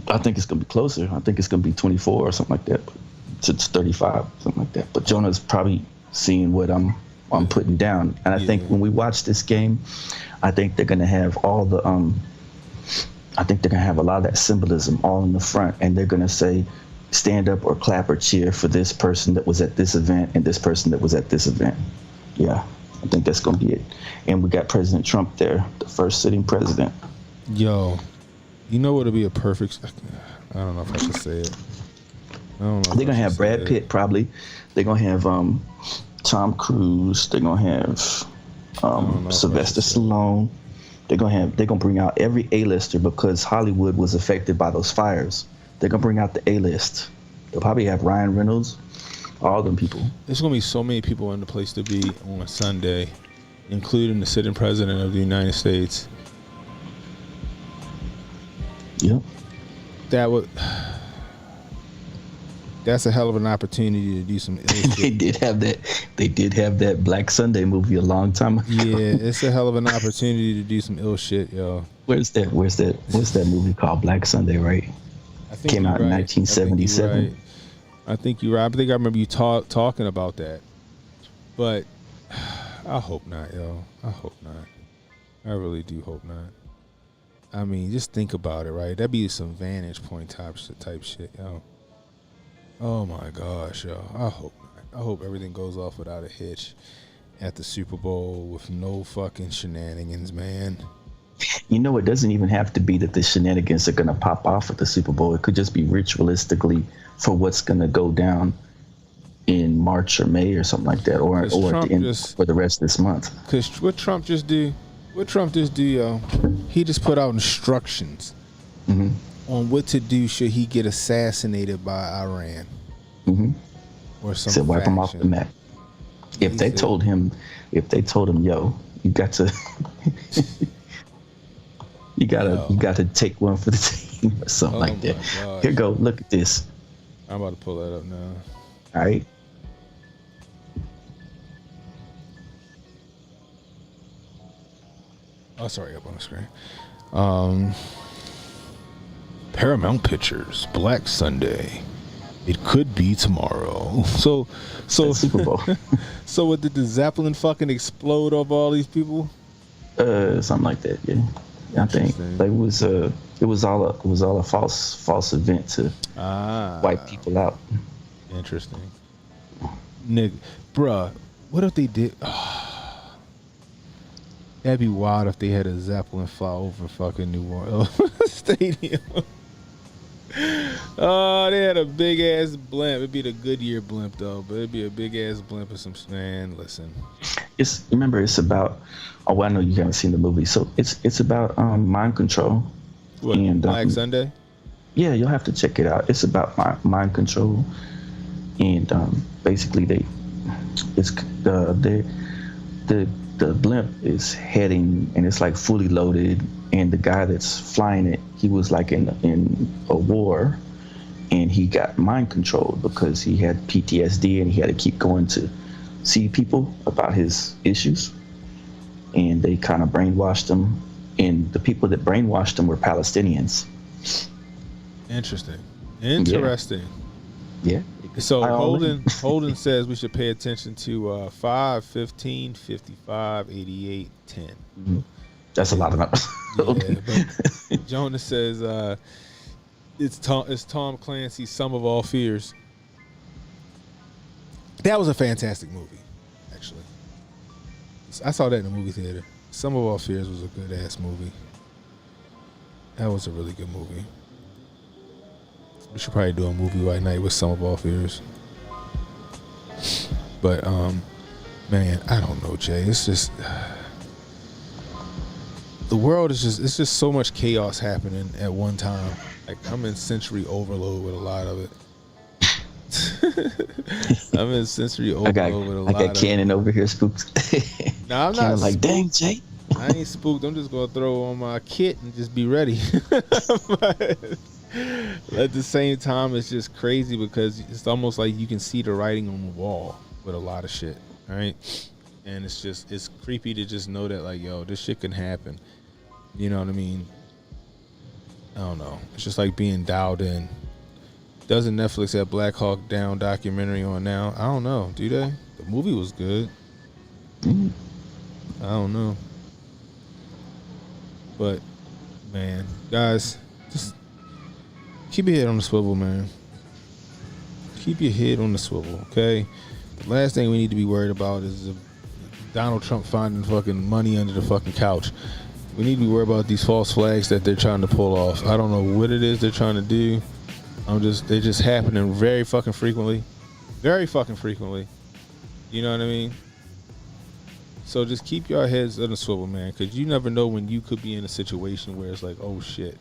I think it's gonna be closer. I think it's gonna be 24 or something like that. It's 35, something like that. But Jonah's probably seeing what I'm putting down. And I think when we watch this game, I think they're gonna have all the I think they're gonna have a lot of that symbolism all in the front, and they're gonna say stand up or clap or cheer for this person that was at this event and this person that was at this event. Yeah, I think that's gonna be it. And we got President Trump there, the first sitting president. Yo, you know what would be a perfect, I don't know if I should say it. I don't know. They're gonna have Brad Pitt probably. They're gonna have Tom Cruise. They're gonna have Sylvester Stallone. They're gonna bring out every A-lister because Hollywood was affected by those fires. They're gonna bring out the A-list. They'll probably have Ryan Reynolds, all them people. There's gonna be so many people in the place to be on a Sunday, including the sitting president of the United States. Yep. That's a hell of an opportunity to do some ill shit. They did have that Black Sunday movie a long time ago. Yeah, it's a hell of an opportunity to do some ill shit, yo. What's that movie called? Black Sunday, right? I think came out in 1977. I think you're right. I think I remember you talking about that. But I hope not, yo. I hope not. I really do hope not. I mean, just think about it, right? That'd be some vantage point type shit, yo. Oh my gosh, yo. I hope everything goes off without a hitch at the Super Bowl with no fucking shenanigans, man. You know, it doesn't even have to be that the shenanigans are going to pop off at the Super Bowl. It could just be ritualistically for what's going to go down in March or May or something like that, or at the end for the rest of this month. Because what Trump just do, yo, he just put out instructions on what to do should he get assassinated by Iran or some. Said wipe him off the map. If they told him, yo, you got to, you gotta take one for the team or something like that. God. Here go, look at this. I'm about to pull that up now. All right. Oh, sorry, up on the screen. Paramount Pictures, Black Sunday. It could be tomorrow. So Super Bowl. So did the Zeppelin fucking explode over all these people? Something like that. Yeah, I think like it was all a false event to wipe people out. Interesting. Nigga, bruh, what if they did? That'd be wild if they had a Zeppelin fly over fucking New Orleans Stadium. Oh, they had a big ass blimp. It'd be the Goodyear blimp though, but it'd be a big ass blimp with some man. Listen, it's about. Oh, well, I know you haven't seen the movie, so it's about mind control. What, and Black Sunday? Yeah, you'll have to check it out. It's about mind control, and basically the blimp is heading, and it's like fully loaded, and the guy that's flying it, he was like in a war, and he got mind controlled because he had PTSD, and he had to keep going to see people about his issues, and they kind of brainwashed him, and the people that brainwashed him were Palestinians. Interesting. Yeah. So Holden says we should pay attention to 5, 15, 55, 88, 10. Mm-hmm. That's a lot of numbers. Yeah, but Jonas says it's Tom Clancy's Sum of All Fears. That was a fantastic movie, actually. I saw that in the movie theater. Sum of All Fears was a good ass movie. That was a really good movie. We should probably do a movie right night with Sum of All Fears. But man, I don't know, Jay. It's just the world is just, it's just so much chaos happening at one time. Like, I'm in sensory overload with a lot of it. I'm in sensory overload with a lot of it. I got Cannon over here spooked. No, I'm Cannon not like, spooked. dang, Jay. I ain't spooked. I'm just gonna throw on my kit and just be ready. But at the same time, it's just crazy because it's almost like you can see the writing on the wall with a lot of shit, right? And it's creepy to just know that, like, yo, this shit can happen. You know what I mean? I don't know. It's just like being dialed in. Doesn't Netflix have Black Hawk Down documentary on now? I don't know. Do they? The movie was good. I don't know. But, man, guys, just keep your head on the swivel, man. Keep your head on the swivel, okay? The last thing we need to be worried about is Donald Trump finding fucking money under the fucking couch. We need to be worried about these false flags that they're trying to pull off. I don't know what it is they're trying to do. They're just happening very fucking frequently. Very fucking frequently. You know what I mean? So just keep your heads on the swivel, man, because you never know when you could be in a situation where it's like, oh shit,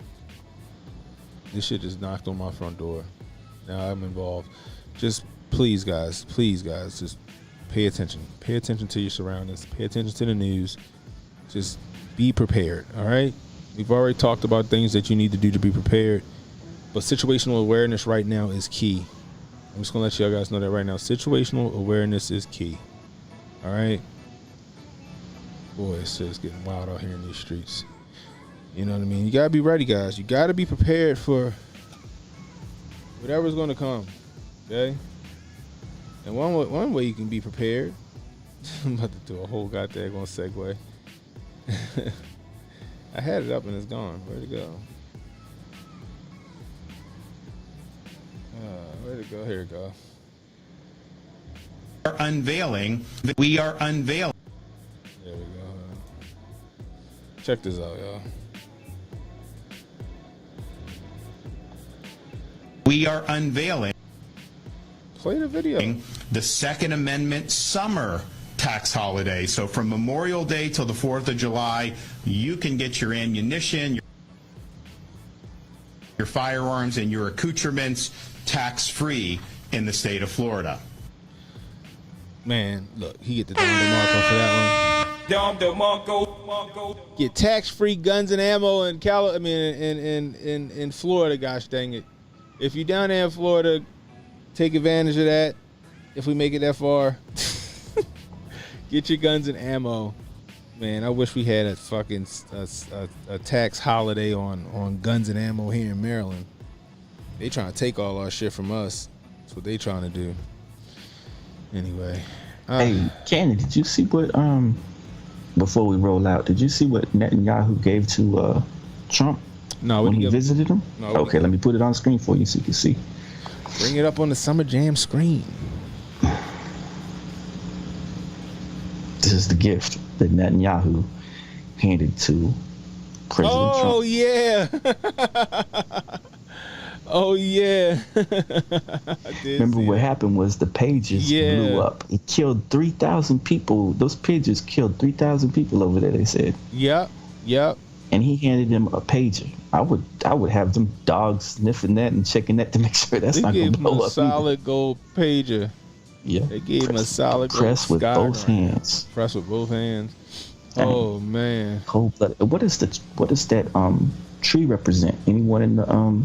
this shit just knocked on my front door. Now I'm involved. Just please, guys, just pay attention. Pay attention to your surroundings. Pay attention to the news. Just be prepared, all right? We've already talked about things that you need to do to be prepared, but situational awareness right now is key. I'm just going to let you guys know that right now. Situational awareness is key, all right? Boy, it's just getting wild out here in these streets. You know what I mean? You got to be ready, guys. You got to be prepared for whatever's going to come, okay? And one way you can be prepared, I'm about to do a whole goddamn segue. I had it up and it's gone. Where'd it go? Where'd it go? Here it go. We are unveiling. There we go. Check this out, y'all. We are unveiling. Play the video. The Second Amendment summer tax holiday. So from Memorial Day till the 4th of July, you can get your ammunition, your firearms, and your accoutrements tax-free in the state of Florida. Man, look, he get the Don DeMarco for that one. Don DeMarco. Get tax-free guns and ammo in in Florida, gosh dang it. If you're down there in Florida, take advantage of that. If we make it that far, get your guns and ammo. Man, I wish we had a fucking a tax holiday on guns and ammo here in Maryland. They trying to take all our shit from us. That's what they trying to do. Anyway. Hey, Candy, did you see what, before we roll out, did you see what Netanyahu gave to Trump? No, when he visited him? No, okay, let me put it on screen for you so you can see. Bring it up on the Summer Jam screen. This is the gift that Netanyahu handed to President Trump. Oh, yeah. Oh, yeah. Remember what happened was the pages blew up. It killed 3,000 people. Those pages killed 3,000 people over there, they said. Yep. And he handed them a pager. I would have them dogs sniffing that and checking that to make sure that's not going to blow up. They gave him a solid gold pager. Yeah. They gave him a solid gold press with both hands. Press with both hands. Oh man. Cold blooded. What does that tree represent? Anyone in the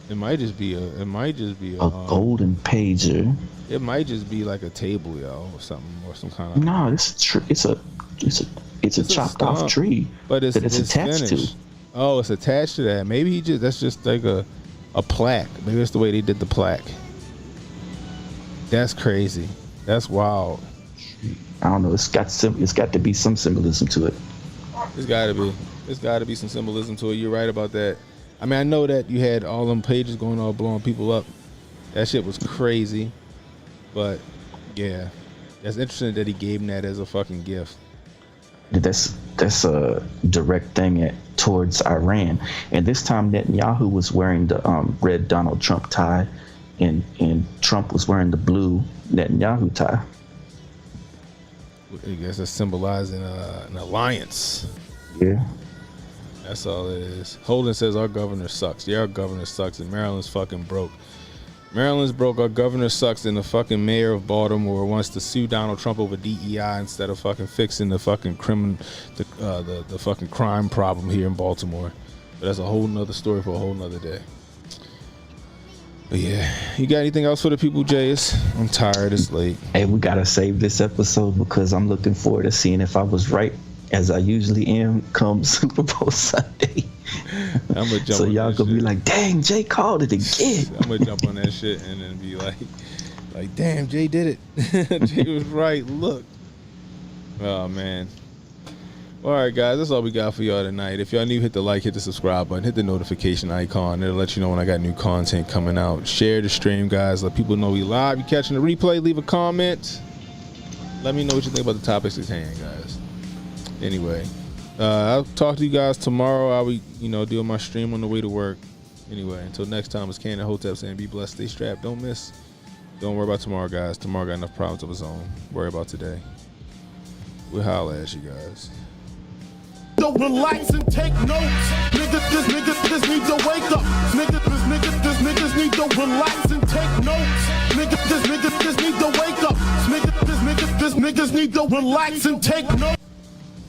It might just be a golden pager. It might just be like a table, yo, or something, or some kind of. No, it's a chopped off tree, but it's attached finished. to. Oh, it's attached to that. Maybe that's just like a plaque. Maybe that's the way they did the plaque. That's crazy. That's wild. I don't know. It's got to be some symbolism to it. It's got to be. It's got to be some symbolism to it. You're right about that. I mean, I know that you had all them pages going all blowing people up. That shit was crazy. But yeah, that's interesting that he gave him that as a fucking gift. That's a direct thing towards Iran. And this time Netanyahu was wearing the red Donald Trump tie, and Trump was wearing the blue Netanyahu tie. I guess that's symbolizing an alliance. Yeah. That's all it is. Holden says our governor sucks. Yeah, our governor sucks, and Maryland's fucking broke. Maryland's broke. Our governor sucks, and the fucking mayor of Baltimore wants to sue Donald Trump over DEI instead of fucking fixing the fucking the fucking crime problem here in Baltimore. But that's a whole nother story for a whole nother day. But yeah, you got anything else for the people, Jace? I'm tired. It's late. Hey, we gotta save this episode because I'm looking forward to seeing if I was right, as I usually am, come Super Bowl Sunday. I'm gonna jump so on y'all that gonna shit. be like, dang, Jay called it again. I'm gonna jump on that shit and then be like, damn, Jay did it. Jay was right. Look. Oh man. All right, guys, that's all we got for y'all tonight. If y'all new, hit the like, hit the subscribe button, hit the notification icon. It'll let you know when I got new content coming out. Share the stream, guys. Let people know we live. You catching the replay? Leave a comment. Let me know what you think about the topics at hand, guys. Anyway, I'll talk to you guys tomorrow. I'll be, doing my stream on the way to work. Anyway, until next time, it's Ken and Hotep saying be blessed, stay strapped, don't miss. Don't worry about tomorrow, guys. Tomorrow got enough problems of its own. Worry about today. We'll holler at you guys. So relax and take notes. Niggas need to wake up. Niggas need to relax and take notes. Niggas need to wake up. Niggas need to relax and take notes.